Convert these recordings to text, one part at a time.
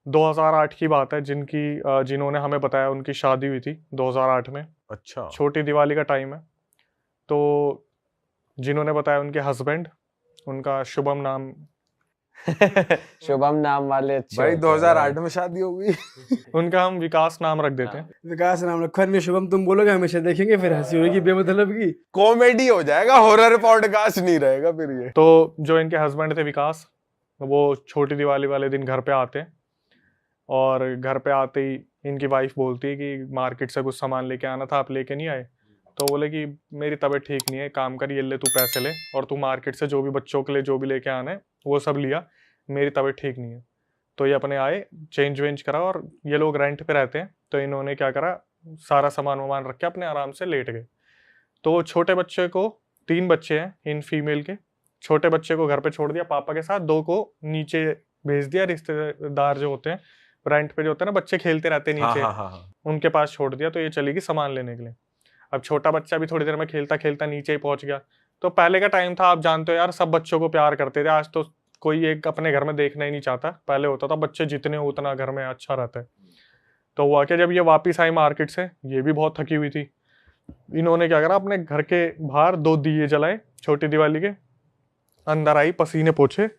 2008 की बात है, जिन्होंने हमें बताया उनकी शादी हुई थी 2008 में। अच्छा। छोटी दिवाली का टाइम है। तो जिन्होंने बताया उनके हस्बैंड, उनका शुभम नाम। शुभम नाम वाले अच्छे भाई होते हैं 2008 में शादी हो गई। उनका हम विकास नाम रख देते हैं। विकास नाम रखो, अन्य शुभम तुम बोलोगे हमेशा देखेंगे, फिर हंसी होगी बेमतलब की। कॉमेडी हो जाएगा, हॉरर पॉडकास्ट नहीं रहेगा फिर ये। तो जो इनके हस्बैंड थे विकास, वो छोटी दिवाली वाले दिन घर पे आते हैं, और घर पे आते ही इनकी वाइफ बोलती है कि मार्केट से कुछ सामान लेके आना था, आप लेके नहीं आए। तो बोले कि मेरी तबीयत ठीक नहीं है, काम कर, ये ले तू पैसे ले, और तू मार्केट से जो भी बच्चों के लिए जो भी लेके आना है वो सब लिया, मेरी तबीयत ठीक नहीं है। तो ये अपने आए, चेंज वेंज करा, और ये लोग रेंट पे रहते हैं, तो इन्होंने क्या करा, सारा सामान वामान रख के अपने आराम से लेट गए। तो छोटे बच्चे को, 3 बच्चे हैं इन फीमेल के, छोटे बच्चे को घर पे छोड़ दिया पापा के साथ, 2 को नीचे भेज दिया, रिश्तेदार जो होते हैं रेंट पे जो होते हैं ना, बच्चे खेलते रहते हैं नीचे, हाँ। उनके पास छोड़ दिया। तो ये चली गई सामान लेने के लिए। अब छोटा बच्चा भी थोड़ी देर में खेलता खेलता नीचे ही पहुंच गया। तो पहले का टाइम था, आप जानते हो यार, सब बच्चों को प्यार करते थे, आज तो कोई एक अपने घर में देखना ही नहीं चाहता। पहले होता था बच्चे जितने हो उतना घर में अच्छा रहता है। तो हुआ कि जब ये वापिस आई मार्केट से, ये भी बहुत थकी हुई थी, इन्होंने क्या करा, अपने घर के बाहर 2 दिए जलाए छोटी दिवाली के, अंदर आई, पसीने पोछे,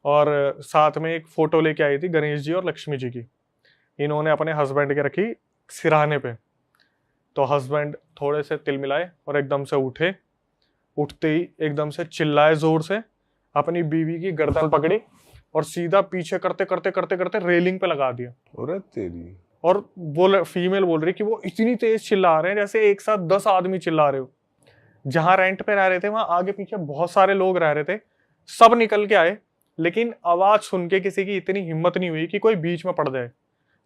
और साथ में एक फोटो लेके आई थी गणेश जी और लक्ष्मी जी की, इन्होंने अपने हस्बैंड के रखी सिरहाने पे। तो हस्बैंड थोड़े से तिल मिलाए और एकदम से उठे, उठते ही एकदम से चिल्लाए जोर से, अपनी बीवी की गर्दन पकड़ी और सीधा पीछे करते करते करते करते रेलिंग पे लगा दिया। अरे तेरी। और वो फीमेल बोल रही कि वो इतनी तेज चिल्ला रहे हैं जैसे एक साथ 10 आदमी चिल्ला रहे हो। जहां रेंट पे रह रहे थे वहां आगे पीछे बहुत सारे लोग रह रहे थे, सब निकल के आए, लेकिन आवाज सुन के किसी की इतनी हिम्मत नहीं हुई कि कोई बीच में पड़ जाए।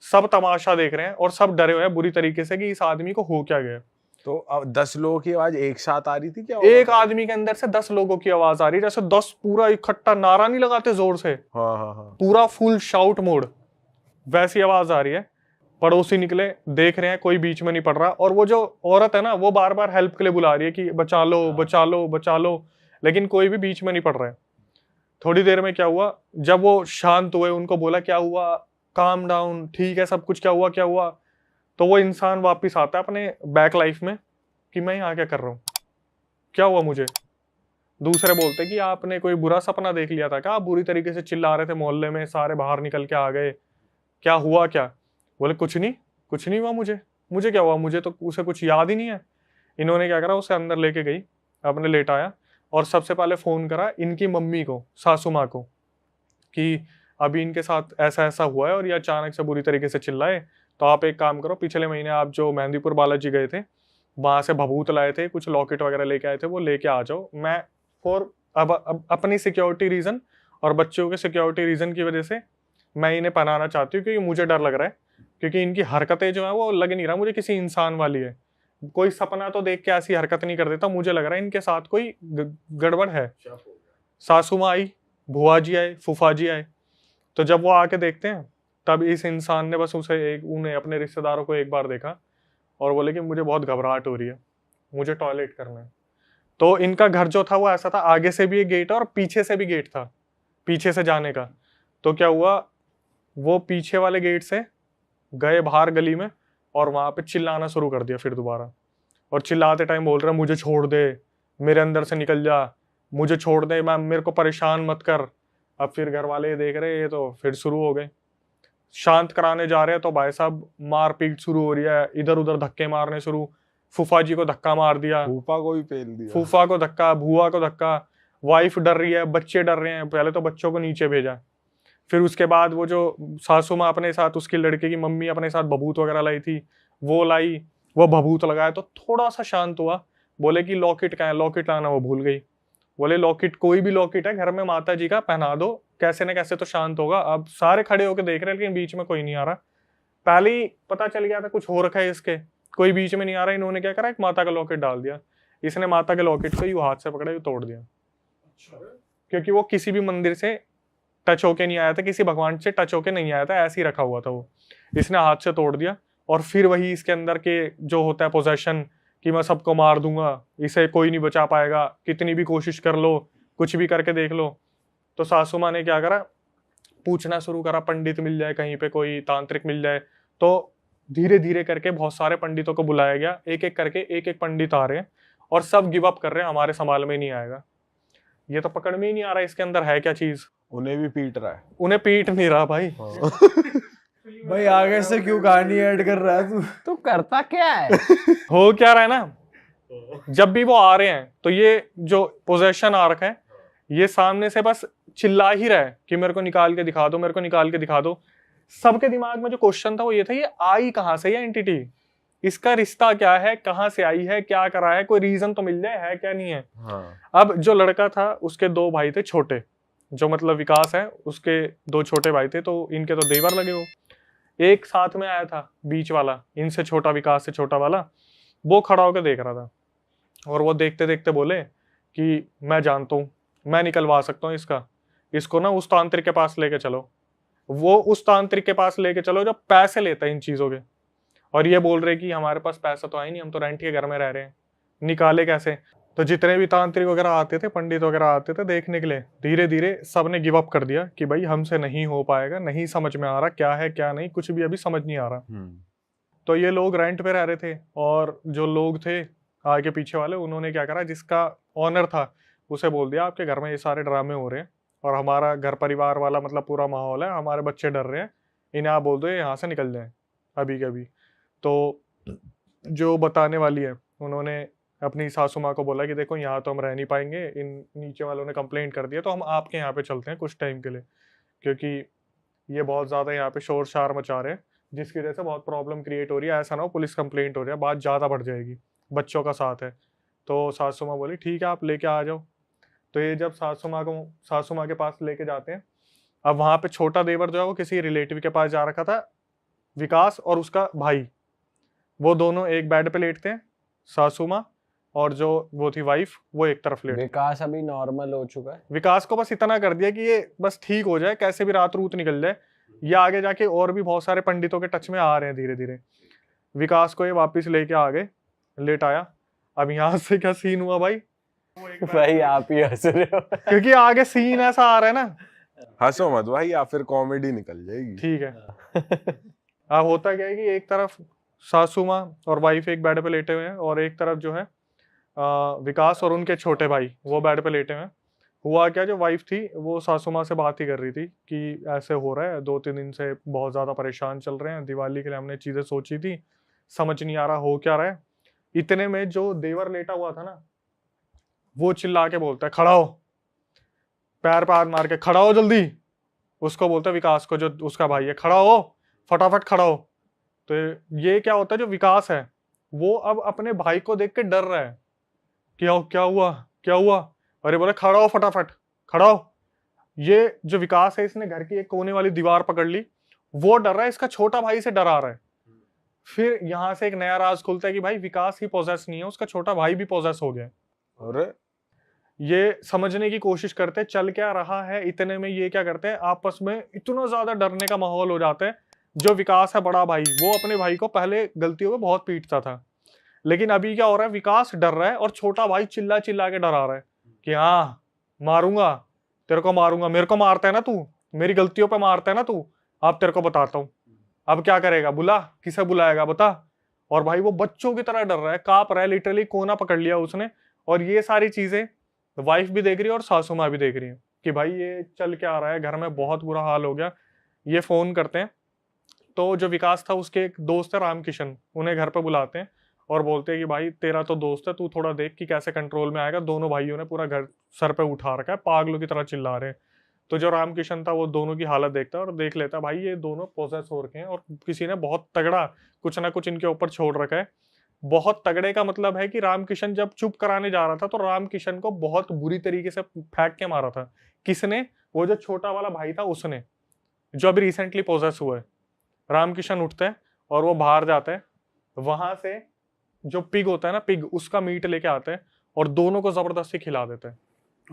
सब तमाशा देख रहे हैं और सब डरे हुए हैं बुरी तरीके से कि इस आदमी को हो क्या गया। तो अब 10 लोगों की आवाज एक साथ आ रही थी क्या? एक आदमी के अंदर से 10 लोगों की आवाज आ रही, जैसे 10 पूरा इकट्ठा नारा नहीं लगाते जोर से, हाँ। पूरा फुल शाउट मोड, वैसी आवाज आ रही है। पड़ोसी निकले, देख रहे हैं कोई बीच में नहीं पड़ रहा, और वो जो औरत है ना, वो बार बार हेल्प के लिए बुला रही है कि बचा लो बचा लो बचा लो, लेकिन कोई भी बीच में नहीं पड़ रहा है। थोड़ी देर में क्या हुआ, जब वो शांत हुए, उनको बोला क्या हुआ, काम डाउन, ठीक है सब कुछ, क्या हुआ क्या हुआ, तो वो इंसान वापिस आता है अपने बैक लाइफ में कि मैं यहाँ क्या कर रहा हूँ, क्या हुआ मुझे। दूसरे बोलते कि आपने कोई बुरा सपना देख लिया था क्या, आप बुरी तरीके से चिल्ला रहे थे मोहल्ले में, सारे बाहर निकल के आ गए, क्या हुआ क्या। बोले कुछ नहीं हुआ मुझे क्या हुआ, मुझे तो उसे कुछ याद ही नहीं है। इन्होंने क्या करा, उसे अंदर लेके गई, अपने लेटाया, और सबसे पहले फोन करा इनकी मम्मी को, सासू माँ को, कि अभी इनके साथ ऐसा ऐसा हुआ है और ये अचानक से बुरी तरीके से चिल्लाए, तो आप एक काम करो, पिछले महीने आप जो मेहंदीपुर बालाजी गए थे, वहां से भभूत लाए थे, कुछ लॉकेट वगैरह लेके आए थे, वो लेके आ जाओ। मैं फॉर अब अपनी सिक्योरिटी रीजन और बच्चों के सिक्योरिटी रीजन की वजह से मैं इन्हें पहनाना चाहती हूँ, क्योंकि मुझे डर लग रहा है, क्योंकि इनकी हरकतें जो है वो लग नहीं रहा मुझे किसी इंसान वाली है। कोई सपना तो देख के ऐसी हरकत नहीं कर देता, मुझे लग रहा है इनके साथ कोई गड़बड़ है। सासू माँ आई, बुआ जी आए, फूफा जी आए, तो जब वो आके देखते हैं, तब इस इंसान ने बस उन्हें अपने रिश्तेदारों को एक बार देखा और बोले कि मुझे बहुत घबराहट हो रही है, मुझे टॉयलेट करना है। तो इनका घर जो था वो ऐसा था, आगे से भी एक गेट और पीछे से भी गेट था, पीछे से जाने का। तो क्या हुआ, वो पीछे वाले गेट से गए बाहर गली में, और वहां पे चिल्लाना शुरू कर दिया फिर दोबारा, और चिल्लाते टाइम बोल रहा है मुझे छोड़ दे, मेरे अंदर से निकल जा, मुझे छोड़ दे, मैं मेरे को परेशान मत कर। अब फिर घर वाले देख रहे ये तो फिर शुरू हो गए, शांत कराने जा रहे हैं तो भाई साहब मारपीट शुरू हो रही है, इधर उधर धक्के मारने शुरू। फूफा जी को धक्का मार दिया, फूफा को भी पेल दिया, फूफा को धक्का, बुआ को धक्का, वाइफ डर रही है, बच्चे डर रहे हैं, पहले तो बच्चों को नीचे भेजा, फिर उसके बाद वो जो सासू माँ अपने साथ, उसकी लड़के की मम्मी अपने साथ भभूत वगैरह लाई थी, वो लाई, वो भभूत लगाया तो थोड़ा सा शांत हुआ। बोले कि लॉकेट कहाँ है, लॉकेट लाना वो भूल गई। बोले लॉकेट, कोई भी लॉकेट है घर में माता जी का, पहना दो, कैसे न कैसे तो शांत होगा। अब सारे खड़े होकर देख रहे हैं लेकिन बीच में कोई नहीं आ रहा। पहले ही पता चल गया था कुछ हो रखा है इसके, कोई बीच में नहीं आ रहा। इन्होंने क्या करा, एक माता का लॉकेट डाल दिया। इसने माता के लॉकेट को यूं हाथ से पकड़ा, यूं तोड़ दिया, क्योंकि वो किसी भी मंदिर से टच होके नहीं आया था, किसी भगवान से टच होके नहीं आया था, ऐसे ही रखा हुआ था वो। इसने हाथ से तोड़ दिया, और फिर वही इसके अंदर के जो होता है पोजेशन, कि मैं सबको मार दूंगा, इसे कोई नहीं बचा पाएगा, कितनी भी कोशिश कर लो, कुछ भी करके देख लो। तो सासू माँ ने क्या करा, पूछना शुरू करा, पंडित मिल जाए कहीं पे, कोई तांत्रिक मिल जाए। तो धीरे धीरे करके बहुत सारे पंडितों को बुलाया गया, एक एक करके एक एक पंडित आ रहे हैं और सब गिव अप कर रहे हैं, हमारे संभाल में नहीं आएगा, ये तो पकड़ में ही नहीं आ रहा इसके अंदर है क्या चीज। उन्हें भी पीट रहा है। उन्हें पीट नहीं रहा भाई। भाई आगे से क्यों कहानी ऐड कर रहा है तू करता क्या है? हो क्या रहा है ना, जब भी वो आ रहे हैं तो ये जो पोजेशन आ रखा है, ये सामने से बस चिल्ला ही रहा है कि मेरे को निकाल के दिखा दो, मेरे को निकाल के दिखा दो। सबके दिमाग में जो क्वेश्चन था वो ये था, ये आई कहाँ से, ये एंटिटी, इसका रिश्ता क्या है, कहाँ से आई है, क्या करा है, कोई रीजन तो मिल जाए है क्या नहीं है। हाँ। अब जो लड़का था उसके 2 भाई थे छोटे, जो मतलब विकास है उसके 2 छोटे भाई थे, तो इनके तो देवर लगे हो। एक साथ में आया था बीच वाला, इनसे छोटा, विकास से छोटा वाला, वो खड़ा होकर देख रहा था और वो देखते देखते बोले कि मैं जानता हूँ, मैं निकलवा सकता हूँ इसको ना उस तांत्रिक के पास लेके चलो। वो उस तांत्रिक के पास लेके चलो जो पैसे लेता है इन चीजों के, और ये बोल रहे कि हमारे पास पैसा तो है नहीं, हम तो रेंट के घर में रह रहे हैं, निकाले कैसे। तो जितने भी तांत्रिक वगैरह आते थे, पंडित वगैरह आते थे देखने के लिए, धीरे धीरे सबने गिव अप कर दिया कि भाई हमसे नहीं हो पाएगा, नहीं समझ में आ रहा क्या है क्या नहीं, कुछ भी अभी समझ नहीं आ रहा। तो ये लोग रेंट पे रह रहे थे, और जो लोग थे आगे पीछे वाले, उन्होंने क्या करा, जिसका ऑनर था उसे बोल दिया आपके घर में ये सारे ड्रामे हो रहे हैं और हमारा घर परिवार वाला मतलब पूरा माहौल है, हमारे बच्चे डर रहे हैं, इन्हें आप बोल दो यहाँ से निकल जाए अभी के अभी। तो जो बताने वाली है उन्होंने अपनी सासू माँ को बोला कि देखो यहाँ तो हम रह नहीं पाएंगे, इन नीचे वालों ने कंप्लेंट कर दिया, तो हम आपके यहाँ पे चलते हैं कुछ टाइम के लिए, क्योंकि ये बहुत ज़्यादा यहाँ पे शोर शार मचा रहे हैं, जिसकी वजह से बहुत प्रॉब्लम क्रिएट हो रही है, ऐसा ना हो पुलिस कंप्लेंट हो रही है, बात ज़्यादा बढ़ जाएगी, बच्चों का साथ है। तो सासू माँ बोली ठीक है आप लेके आ जाओ। तो ये जब सासू माँ के पास लेके जाते हैं, अब वहाँ पे छोटा देवर जो है वो किसी रिलेटिव के पास जा रखा था, विकास और उसका भाई, वो दोनों एक बेड पे लेटते हैं, सासू माँ और जो वो थी वाइफ वो एक तरफ लेट। विकास अभी नॉर्मल हो चुका है, विकास को बस इतना कर दिया कि ये बस ठीक हो जाए, कैसे भी रात रूत निकल जाए। ये आगे जाके और भी बहुत सारे पंडितों के टच में आ रहे हैं धीरे धीरे। विकास को ये वापस लेके आ गए, लेट आया। अब यहाँ से क्या सीन हुआ भाई, भाई आप ही हंस रहे हो। क्योंकि आगे सीन ऐसा आ रहा है ना, हंसो मत भाई, या फिर कॉमेडी निकल जाएगी। ठीक है। अब होता क्या है कि एक तरफ सासू माँ और वाइफ एक बेड पे लेटे हुए हैं, और एक तरफ जो है विकास और उनके छोटे भाई वो बेड पे लेटे हुए हैं। हुआ क्या, जो वाइफ थी वो सासू माँ से बात ही कर रही थी कि ऐसे हो रहा है, 2-3 दिन से बहुत ज़्यादा परेशान चल रहे हैं, दिवाली के लिए हमने चीज़ें सोची थी, समझ नहीं आ रहा हो क्या रहा है। इतने में जो देवर लेटा हुआ था ना, वो चिल्ला के बोलता है खड़ा हो, पैर पे हाथ मार के खड़ा हो जल्दी। उसको बोलता है विकास को, जो उसका भाई है, खड़ा हो फटाफट खड़ा हो। तो ये क्या होता है, जो विकास है वो अब अपने भाई को देख के डर रहा है, क्या हुआ क्या हुआ, अरे बोले खड़ा हो फटाफट खड़ा हो। ये जो विकास है इसने घर की एक कोने वाली दीवार पकड़ ली, वो डर रहा है, इसका छोटा भाई से डरा रहा है। फिर यहाँ से एक नया राज खुलता है कि भाई विकास ही पोजेस नहीं है, उसका छोटा भाई भी पोजेस हो गया। अरे ये समझने की कोशिश करते हैं चल क्या रहा है। इतने में ये क्या करते हैं, आपस में इतना ज्यादा डरने का माहौल हो जाता है। जो विकास है बड़ा भाई, वो अपने भाई को पहले गलतियों में बहुत पीटता था, लेकिन अभी क्या हो रहा है, विकास डर रहा है और छोटा भाई चिल्ला चिल्ला के डरा रहा है कि हाँ मारूंगा, तेरे को मारूंगा, मेरे को मारता है ना तू, मेरी गलतियों पे मारता है ना तू, अब तेरे को बताता हूँ, अब क्या करेगा, बुला, किसे बुलाएगा बता। और भाई वो बच्चों की तरह डर रहा है, कांप रहा है, लिटरली कोना पकड़ लिया उसने। और ये सारी चीजें वाइफ भी देख रही है और सासू माँ भी देख रही है कि भाई ये चल क्या आ रहा है, घर में बहुत बुरा हाल हो गया। ये फोन करते हैं, तो जो विकास था उसके एक दोस्त है रामकिशन, उन्हें घर पे बुलाते हैं और बोलते हैं कि भाई तेरा तो दोस्त है, तू थोड़ा देख कि कैसे कंट्रोल में आएगा। दोनों भाइयों ने पूरा घर सर पे उठा रखा है, पागलों की तरह चिल्ला रहे हैं। तो जो रामकिशन था वो दोनों की हालत देखता है और देख लेता है भाई ये दोनों पोजेस हो रखे हैं और किसी ने बहुत तगड़ा कुछ ना कुछ इनके ऊपर छोड़ रखा है। बहुत तगड़े का मतलब है कि रामकिशन जब चुप कराने जा रहा था तो रामकिशन को बहुत बुरी तरीके से फेंक के मारा था। किसने? वो जो छोटा वाला भाई था उसने, जो अभी रिसेंटली पोजेस हुआ है। रामकिशन उठता है और वो बाहर जाता है, वहां से जो पिग होता है ना, पिग, उसका मीट लेके आता है और दोनों को जबरदस्ती खिला देता है।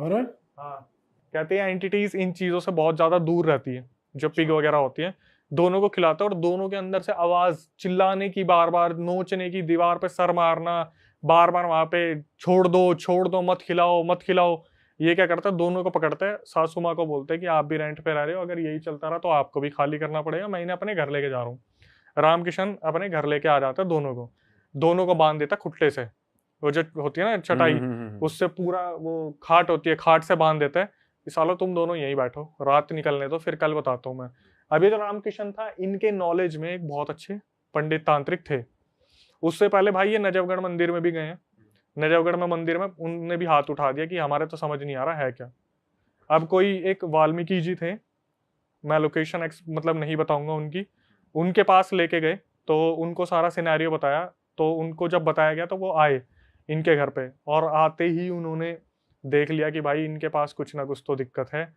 और हाँ, कहते हैं एंटिटीज इन चीजों से बहुत ज्यादा दूर रहती है, जो पिग वगैरह होती है। दोनों को खिलाता है और दोनों के अंदर से आवाज चिल्लाने की, बार बार नोचने की, दीवार पे सर मारना, बार बार वहां पे छोड़ दो मत खिलाओ मत खिलाओ। ये क्या करता है, दोनों को पकड़ते हैं, सासू माँ को बोलते हैं कि आप भी रेंट पे रह रहे हो, अगर यही चलता रहा तो आपको भी खाली करना पड़ेगा, मैं इन्हें अपने घर लेके जा रहा हूँ। रामकिशन अपने घर लेके आ जाता है, दोनों को बांध देता खुट्टे से, वो जो होती है ना चटाई, उससे पूरा वो खाट होती है, खाट से बांध देता है कि सालो तुम दोनों यहीं बैठो, रात निकलने दो, फिर कल बताता हूँ मैं। अभी तो रामकिशन था, इनके नॉलेज में एक बहुत अच्छे पंडित तांत्रिक थे। उससे पहले भाई ये नजफगढ़ मंदिर में भी गए हैं, नजफगढ़ में मंदिर में उनने भी हाथ उठा दिया कि हमारे तो समझ नहीं आ रहा है क्या। अब कोई एक वाल्मीकि जी थे, मैं लोकेशन मतलब नहीं बताऊंगा उनकी, उनके पास लेके गए तो उनको सारा सिनेरियो बताया, तो उनको जब बताया गया तो वो आए इनके घर पे, और आते ही उन्होंने देख लिया कि भाई इनके पास कुछ ना कुछ तो दिक्कत है।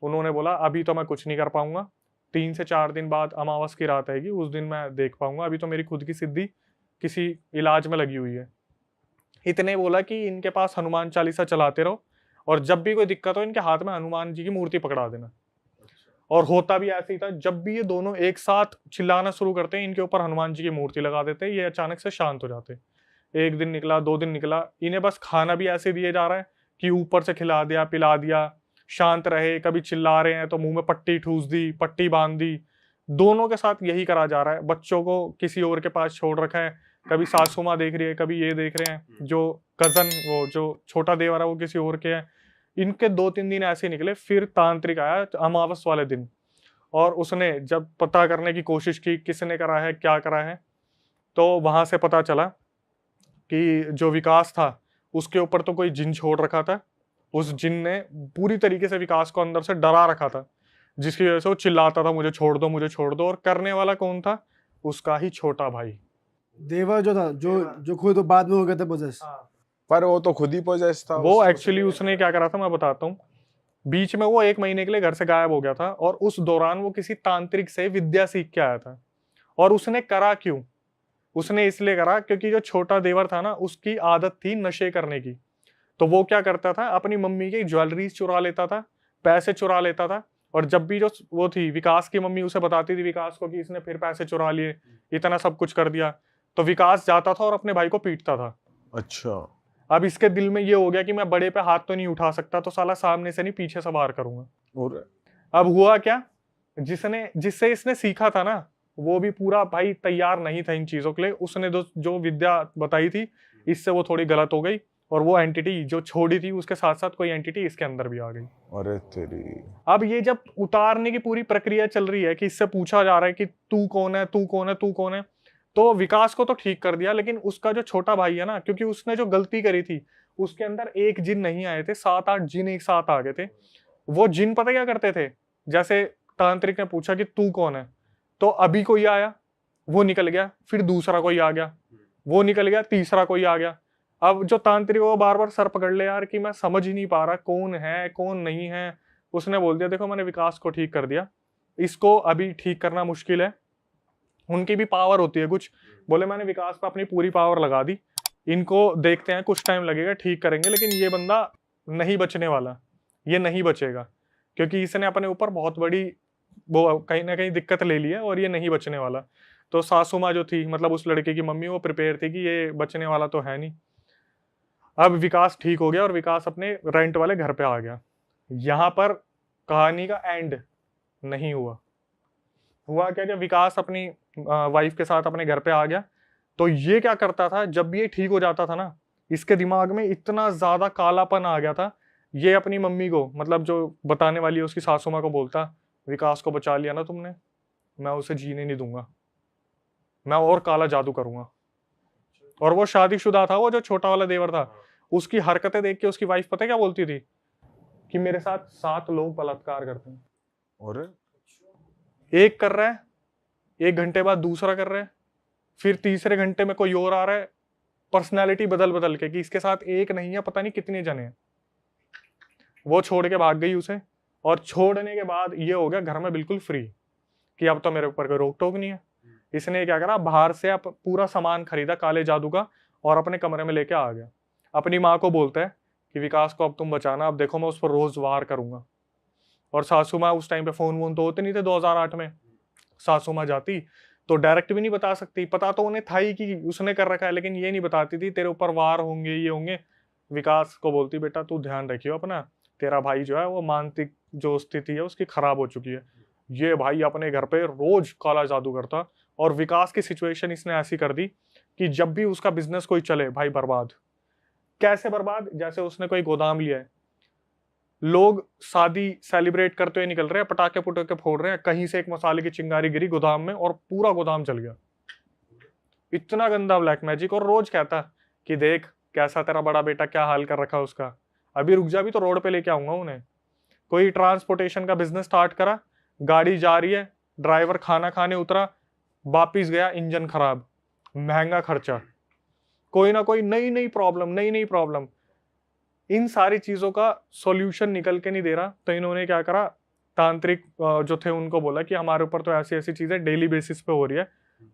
उन्होंने बोला अभी तो मैं कुछ नहीं कर पाऊंगा, 3 से 4 दिन बाद अमावस की रात आएगी, उस दिन मैं देख पाऊंगा, अभी तो मेरी खुद की सिद्धि किसी इलाज में लगी हुई है। इतने बोला कि इनके पास हनुमान चालीसा चलाते रहो, और जब भी कोई दिक्कत हो इनके हाथ में हनुमान जी की मूर्ति पकड़ा देना। और होता भी ऐसे ही था, जब भी ये दोनों एक साथ चिल्लाना शुरू करते हैं, इनके ऊपर हनुमान जी की मूर्ति लगा देते हैं, ये अचानक से शांत हो जाते। 1 दिन निकला, 2 दिन निकला, इन्हें बस खाना भी ऐसे दिए जा रहा है कि ऊपर से खिला दिया, पिला दिया, शांत रहे। कभी चिल्ला रहे हैं तो मुंह में पट्टी ठूस दी, पट्टी बांध दी। दोनों के साथ यही करा जा रहा है। बच्चों को किसी और के पास छोड़ रखा है, कभी सासू माँ देख रही है, कभी ये देख रहे हैं, जो कजन वो जो छोटा देवर है वो किसी और के है। इनके 2-3 दिन ऐसे निकले। फिर तांत्रिक आया अमावस वाले दिन, और उसने जब पता करने की कोशिश की किसने करा है, क्या करा है, तो वहां से पता चला कि जो विकास था उसके ऊपर तो कोई जिन छोड़ रखा था। उस जिन ने पूरी तरीके से विकास को अंदर से डरा रखा था, जिसकी वजह से वो चिल्लाता था मुझे छोड़ दो, मुझे छोड़ दो। और करने वाला कौन था? उसका ही छोटा भाई। देवर जो था, जो खुद तो बाद में हो गया था पोजेस। पर वो तो खुद ही पोजेस था। वो एक्चुअली उसने क्या करा था मैं बताता हूँ। बीच में वो 1 महीने के लिए घर से गायब हो गया था, और उस दौरान वो किसी तांत्रिक से विद्या सीख के आया था। और उसने करा क्यों? उसने इसलिए करा क्योंकि जो छोटा देवर था ना, उसकी आदत थी नशे करने की। तो वो क्या करता था, अपनी मम्मी की ज्वेलरी चुरा लेता था, पैसे चुरा लेता था। और जब भी जो वो थी विकास की मम्मी उसे बताती थी विकास को कि इसने फिर पैसे चुरा लिए, इतना सब कुछ कर दिया, तो विकास जाता था और अपने भाई को पीटता था। अच्छा। अब इसके दिल में ये हो गया कि मैं बड़े पे हाथ तो नहीं उठा सकता, तो साला सामने से नहीं पीछे से वार करूंगा। और अब हुआ क्या, जिससे इसने सीखा था ना, वो भी पूरा भाई तैयार नहीं था इन चीजों के लिए। उसने जो विद्या बताई थी, इससे वो थोड़ी गलत हो गई, और वो एंटिटी जो छोड़ी थी उसके साथ साथ कोई एंटिटी इसके अंदर भी आ गई। अरे तेरी। अब ये जब उतारने की पूरी प्रक्रिया चल रही है कि इससे पूछा जा रहा है कि तू कौन है, तू कौन है, तू कौन है, तो विकास को तो ठीक कर दिया, लेकिन उसका जो छोटा भाई है ना, क्योंकि उसने जो गलती करी थी, उसके अंदर एक जिन नहीं आए थे, 7-8 जिन एक साथ आ गए थे। वो जिन पता क्या करते थे, जैसे तांत्रिक ने पूछा कि तू कौन है, तो अभी कोई आया, वो निकल गया, फिर दूसरा कोई आ गया, वो निकल गया, तीसरा कोई आ गया। अब जो तांत्रिक वो बार बार सर पकड़ ले यार कि मैं समझ ही नहीं पा रहा कौन है कौन नहीं है। उसने बोल दिया देखो मैंने विकास को ठीक कर दिया, इसको अभी ठीक करना मुश्किल है। उनकी भी पावर होती है कुछ। बोले मैंने विकास पे अपनी पूरी पावर लगा दी, इनको देखते हैं, कुछ टाइम लगेगा, ठीक करेंगे, लेकिन ये बंदा नहीं बचने वाला, ये नहीं बचेगा, क्योंकि इसने अपने ऊपर बहुत बड़ी वो कहीं ना कहीं दिक्कत ले ली है, और ये नहीं बचने वाला। तो सासू माँ जो थी, मतलब उस लड़के की मम्मी, वो प्रिपेयर थी कि ये बचने वाला तो है नहीं। अब विकास ठीक हो गया और विकास अपने रेंट वाले घर पे आ गया। यहाँ पर कहानी का एंड नहीं हुआ। हुआ क्या, जब विकास अपनी वाइफ के साथ अपने घर पे आ गया, तो ये क्या करता था, जब भी ये ठीक हो जाता था ना, इसके दिमाग में इतना ज्यादा कालापन आ गया था, ये अपनी मम्मी को, मतलब जो बताने वाली है उसकी सासू माँ को, बोलता विकास को बचा लिया ना तुमने, मैं उसे जीने नहीं दूंगा, मैं और काला जादू करूंगा। और वो शादीशुदा था, वो जो छोटा वाला देवर था। उसकी हरकतें देख के उसकी वाइफ पता है क्या बोलती थी, कि मेरे साथ 7 लोग बलात्कार करते हैं। और एक कर रहा है, 1 घंटे बाद दूसरा कर रहा है, फिर तीसरे घंटे में कोई और आ रहा है, पर्सनैलिटी बदल बदल के, कि इसके साथ एक नहीं है पता नहीं कितने जने हैं। वो छोड़ के भाग गई उसे, और छोड़ने के बाद ये हो गया घर में बिल्कुल फ्री, कि अब तो मेरे ऊपर कोई रोक टोक नहीं है। इसने क्या करा, बाहर से अब पूरा सामान खरीदा काले जादू का, और अपने कमरे में लेके आ गया। अपनी माँ को बोलता है कि विकास को अब तुम बचाना, अब देखो मैं उस पर रोज वार करूंगा। और सासू माँ उस टाइम पे फोन वोन तो होते नहीं थे 2008 में। सासू माँ जाती तो डायरेक्ट भी नहीं बता सकती, पता तो उन्हें था ही कि उसने कर रखा है, लेकिन ये नहीं बताती थी तेरे ऊपर वार होंगे, ये होंगे। विकास को बोलती बेटा तू ध्यान रखियो अपना, तेरा भाई जो है वो मानसिक जो स्थिति है उसकी खराब हो चुकी है। ये भाई अपने घर पे रोज काला जादू करता, और विकास की सिचुएशन इसने ऐसी कर दी कि जब भी उसका बिजनेस कोई चले भाई बर्बाद। कैसे बर्बाद? जैसे उसने कोई गोदाम लिया है, लोग शादी सेलिब्रेट करते हुए निकल रहे हैं, पटाखे पुटाखे फोड़ रहे हैं, कहीं से एक मसाले की चिंगारी गिरी गोदाम में और पूरा गोदाम जल गया। इतना गंदा ब्लैक मैजिक। और रोज कहता कि देख कैसा तेरा बड़ा बेटा क्या हाल कर रखा उसका, अभी रुक जा, भी तो रोड पे लेके आऊंगा उन्हें। कोई ट्रांसपोर्टेशन का बिजनेस स्टार्ट करा, गाड़ी जा रही है, ड्राइवर खाना खाने उतरा, वापिस गया, इंजन खराब, महंगा खर्चा, कोई ना कोई नई नई प्रॉब्लम। इन सारी चीजों का सॉल्यूशन निकल के नहीं दे रहा। तो इन्होंने क्या करा, तांत्रिक जो थे उनको बोला कि हमारे ऊपर तो ऐसी ऐसी चीजें डेली बेसिस पे हो रही है।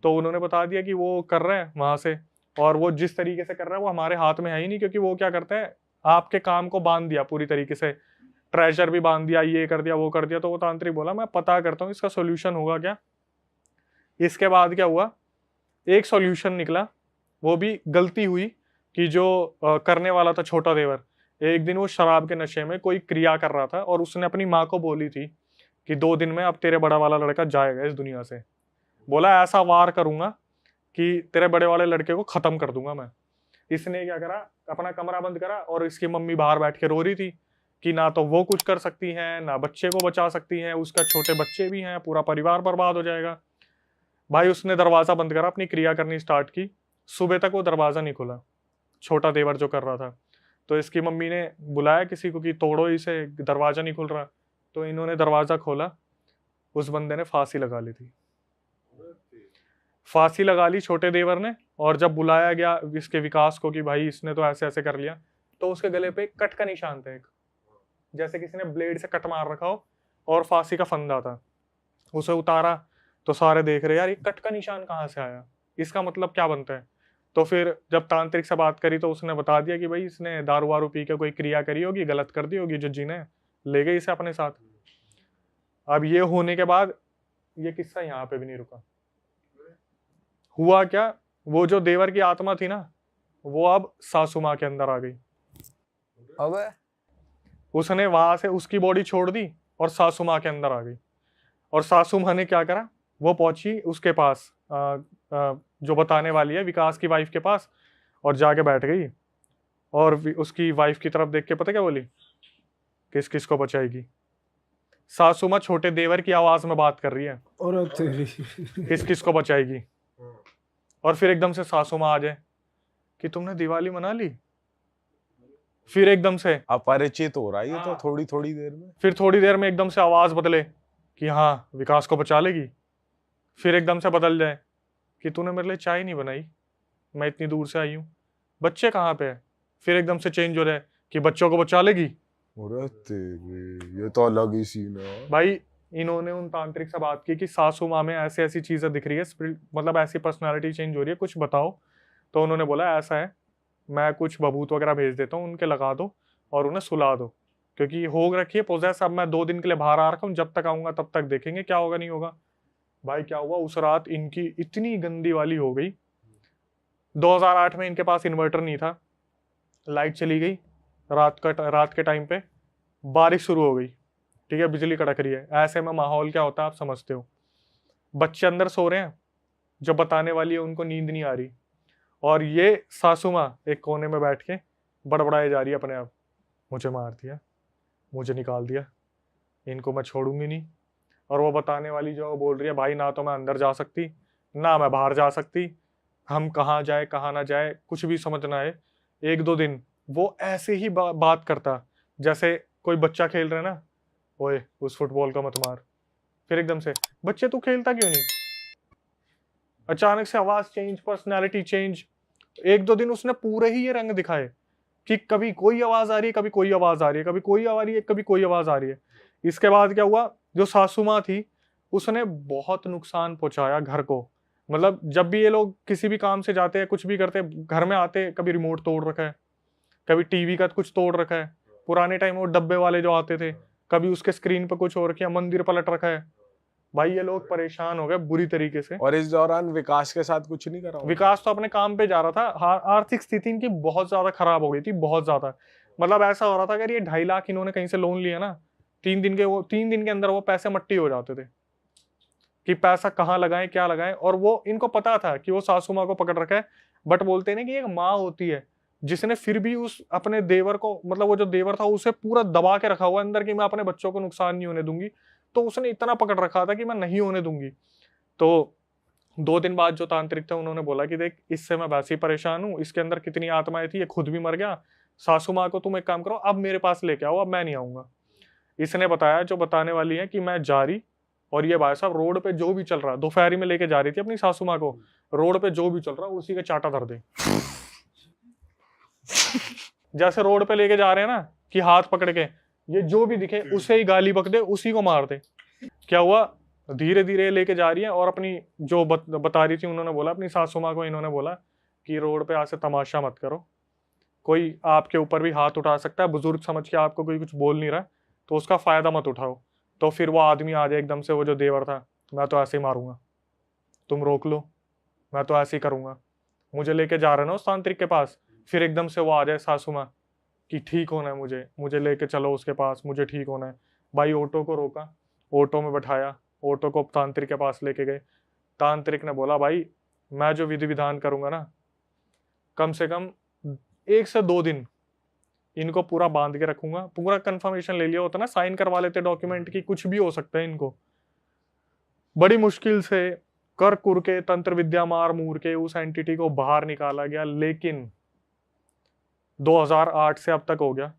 तो उन्होंने बता दिया कि वो कर रहे हैं वहां से, और वो जिस तरीके से कर रहा है वो हमारे हाथ में है ही नहीं, क्योंकि वो क्या करते हैं, आपके काम को बांध दिया पूरी तरीके से, ट्रेजर भी बांध दिया, ये कर दिया वो कर दिया। तो वो तांत्रिक बोला मैं पता करता हूँ इसका सोल्यूशन होगा क्या। इसके बाद क्या हुआ, एक सॉल्यूशन निकला, वो भी गलती हुई कि जो करने वाला था छोटा देवर, एक दिन वो शराब के नशे में कोई क्रिया कर रहा था, और उसने अपनी माँ को बोली थी कि 2 दिन में अब तेरे बड़ा वाला लड़का जाएगा इस दुनिया से। बोला ऐसा वार करूंगा कि तेरे बड़े वाले लड़के को खत्म कर दूंगा मैं। इसने क्या करा, अपना कमरा बंद करा, और इसकी मम्मी बाहर बैठ के रो रही थी कि ना तो वो कुछ कर सकती हैं, ना बच्चे को बचा सकती हैं, उसका छोटे बच्चे भी हैं, पूरा परिवार बर्बाद हो जाएगा। भाई उसने दरवाजा बंद करा, अपनी क्रिया करनी स्टार्ट की। सुबह तक वो दरवाजा नहीं खुला, छोटा देवर जो कर रहा था। तो इसकी मम्मी ने बुलाया किसी को कि तोड़ो इसे, दरवाजा नहीं खुल रहा। तो इन्होंने दरवाजा खोला, उस बंदे ने फांसी लगा ली थी। फांसी लगा ली छोटे देवर ने। और जब बुलाया गया इसके विकास को कि भाई इसने तो ऐसे ऐसे कर लिया, तो उसके गले पे एक कट का निशान था, एक जैसे किसी ने ब्लेड से कट मार रखा हो, और फांसी का फंदा था। उसे उतारा तो सारे देख रहे यार ये कट का निशान कहाँ से आया, इसका मतलब क्या बनता है। तो फिर जब तांत्रिक से बात करी तो उसने बता दिया कि भाई इसने दारू वारू पी के कोई क्रिया करी होगी, गलत कर दी होगी, जज्जी ने ले गई इसे अपने साथ। अब ये होने के बाद ये किस्सा यहाँ पे भी नहीं रुका। हुआ क्या, वो जो देवर की आत्मा थी ना, वो अब सासू माँ के अंदर आ गई। अबे उसने वहां से उसकी बॉडी छोड़ दी और सासू माँ के अंदर आ गई। और सासू माँ ने क्या करा, वो पहुंची उसके पास, जो बताने वाली है विकास की वाइफ के पास, और जाके बैठ गई। और उसकी वाइफ की तरफ देख के पता क्या बोली, किस किस को बचाएगी। सासू माँ छोटे देवर की आवाज में बात कर रही है, और तेरी किस किस को बचाएगी। और फिर एकदम से सासू माँ आ जाए कि तुमने दिवाली मना ली। फिर एकदम से अपरिचित हो रहा है ये तो थोड़ी थोड़ी देर में। फिर थोड़ी देर में एकदम से आवाज बदले कि हाँ विकास को बचा लेगी। फिर एकदम से बदल जाए कि तूने मेरे लिए चाय नहीं बनाई, मैं इतनी दूर से आई हूँ, बच्चे कहाँ पे है। फिर एकदम से चेंज हो जाए कि बच्चों को बचा लेगी। अरे तेरे, ये तो अलग ही सीन है भाई इन्होंने उन तांत्रिक से बात की कि सासू माँ में ऐसी ऐसी चीजें दिख रही है, मतलब ऐसी पर्सनालिटी चेंज हो रही है, कुछ बताओ। तो उन्होंने बोला ऐसा है, मैं कुछ बबूत वगैरह भेज देता हूँ, उनके लगा दो और उन्हें सुला दो, क्योंकि हो रखी है पोजेस। अब मैं 2 दिन के लिए बाहर आ रखा हूँ, जब तक आऊंगा तब तक देखेंगे क्या होगा नहीं होगा। भाई क्या हुआ, उस रात इनकी इतनी गंदी वाली हो गई। 2008 में इनके पास इन्वर्टर नहीं था, लाइट चली गई रात के टाइम पे, बारिश शुरू हो गई, ठीक है, बिजली कड़क रही है। ऐसे में माहौल क्या होता है आप समझते हो। बच्चे अंदर सो रहे हैं, जो बताने वाली है उनको नींद नहीं आ रही, और ये सासू माँ एक कोने में बैठ के बड़बड़ाए जा रही है अपने आप, मुझे मार दिया, मुझे निकाल दिया, इनको मैं छोड़ूंगी नहीं। और वो बताने वाली जो बोल रही है भाई ना तो मैं अंदर जा सकती ना मैं बाहर जा सकती, हम कहाँ जाए कहाँ ना जाए कुछ भी समझ ना आए। 1-2 दिन वो ऐसे ही बात करता जैसे कोई बच्चा खेल रहा है ना, ओए उस फुटबॉल का मत मार। फिर एकदम से बच्चे तू खेलता क्यों नहीं। अचानक से आवाज चेंज, पर्सनैलिटी चेंज। 1-2 दिन उसने पूरे ही ये रंग दिखाए कि कभी कोई आवाज आ रही है, कभी कोई आवाज आ रही है, कभी कोई आ रही है, कभी कोई आवाज आ रही है। इसके बाद क्या हुआ, जो सासू माँ थी उसने बहुत नुकसान पहुंचाया घर को। मतलब जब भी ये लोग किसी भी काम से जाते हैं, कुछ भी करते हैं, घर में आते कभी रिमोट तोड़ रखा है, कभी टीवी का कुछ तोड़ रखा है, पुराने टाइम वो डब्बे वाले जो आते थे, कभी उसके स्क्रीन पर कुछ और किया, मंदिर पलट रखा है। भाई ये लोग परेशान हो गए बुरी तरीके से। और इस दौरान विकास के साथ कुछ नहीं करा। विकास तो अपने काम पे जा रहा था, आर्थिक स्थिति इनकी बहुत ज्यादा खराब हो गई थी, बहुत ज्यादा। मतलब ऐसा हो रहा था अगर ये 2.5 लाख इन्होंने कहीं से लोन लिया ना, 3 दिन के अंदर वो पैसे मट्टी हो जाते थे कि पैसा कहाँ लगाएं क्या लगाएं। और वो इनको पता था कि वो सासू माँ को पकड़ रखा है, बट बोलते हैं ना कि एक माँ होती है जिसने फिर भी उस अपने देवर को, मतलब वो जो देवर था उसे पूरा दबा के रखा हुआ अंदर कि मैं अपने बच्चों को नुकसान नहीं होने दूंगी, तो उसने इतना पकड़ रखा था कि मैं नहीं होने दूंगी। तो 2 दिन बाद जो तांत्रिक थे उन्होंने बोला कि देख इससे मैं वैसे ही परेशान हूँ, इसके अंदर कितनी आत्माएं थी, ये खुद भी मर गया, सासू माँ को तुम एक काम करो अब मेरे पास लेके आओ, अब मैं नहीं आऊंगा। इसने बताया जो बताने वाली है कि मैं जा रही, और ये भाई साहब रोड पे जो भी चल रहा है, दोपहरी में लेके जा रही थी अपनी सासू माँ को, रोड पे जो भी चल रहा है उसी का चाटा धर दे। जैसे रोड पे लेके जा रहे हैं ना कि हाथ पकड़ के, ये जो भी दिखे उसे ही गाली बक दे, उसी को मार दे। क्या हुआ, धीरे धीरे लेके जा रही है और अपनी जो बता रही थी, उन्होंने बोला अपनी सासू माँ को, इन्होंने बोला कि रोड पे आज से तमाशा मत करो, कोई आपके ऊपर भी हाथ उठा सकता है, बुजुर्ग समझ के आपको कोई कुछ बोल नहीं रहा तो उसका फायदा मत उठाओ। तो फिर वो आदमी आ जाए एकदम से, वो जो देवर था, मैं तो ऐसे ही मारूंगा, तुम रोक लो, मैं तो ऐसे ही करूंगा, मुझे लेके जा रहे ना उस तांत्रिक के पास। फिर एकदम से वो आ जाए सासू माँ कि ठीक होना है मुझे, मुझे लेके चलो उसके पास, मुझे ठीक होना है। भाई ऑटो को रोका, ऑटो में बैठाया, ऑटो को तांत्रिक के पास लेके गए। तांत्रिक ने बोला भाई मैं जो विधि विधान करूंगा ना, कम से कम 1 से 2 दिन इनको पूरा बांध के रखूंगा, पूरा कंफर्मेशन ले लिया होता ना, साइन करवा लेते डॉक्यूमेंट की, कुछ भी हो सकता है इनको। बड़ी मुश्किल से कर कुर के तंत्र विद्या मार मूर के उस एंटिटी को बाहर निकाला गया, लेकिन 2008 से अब तक हो गया,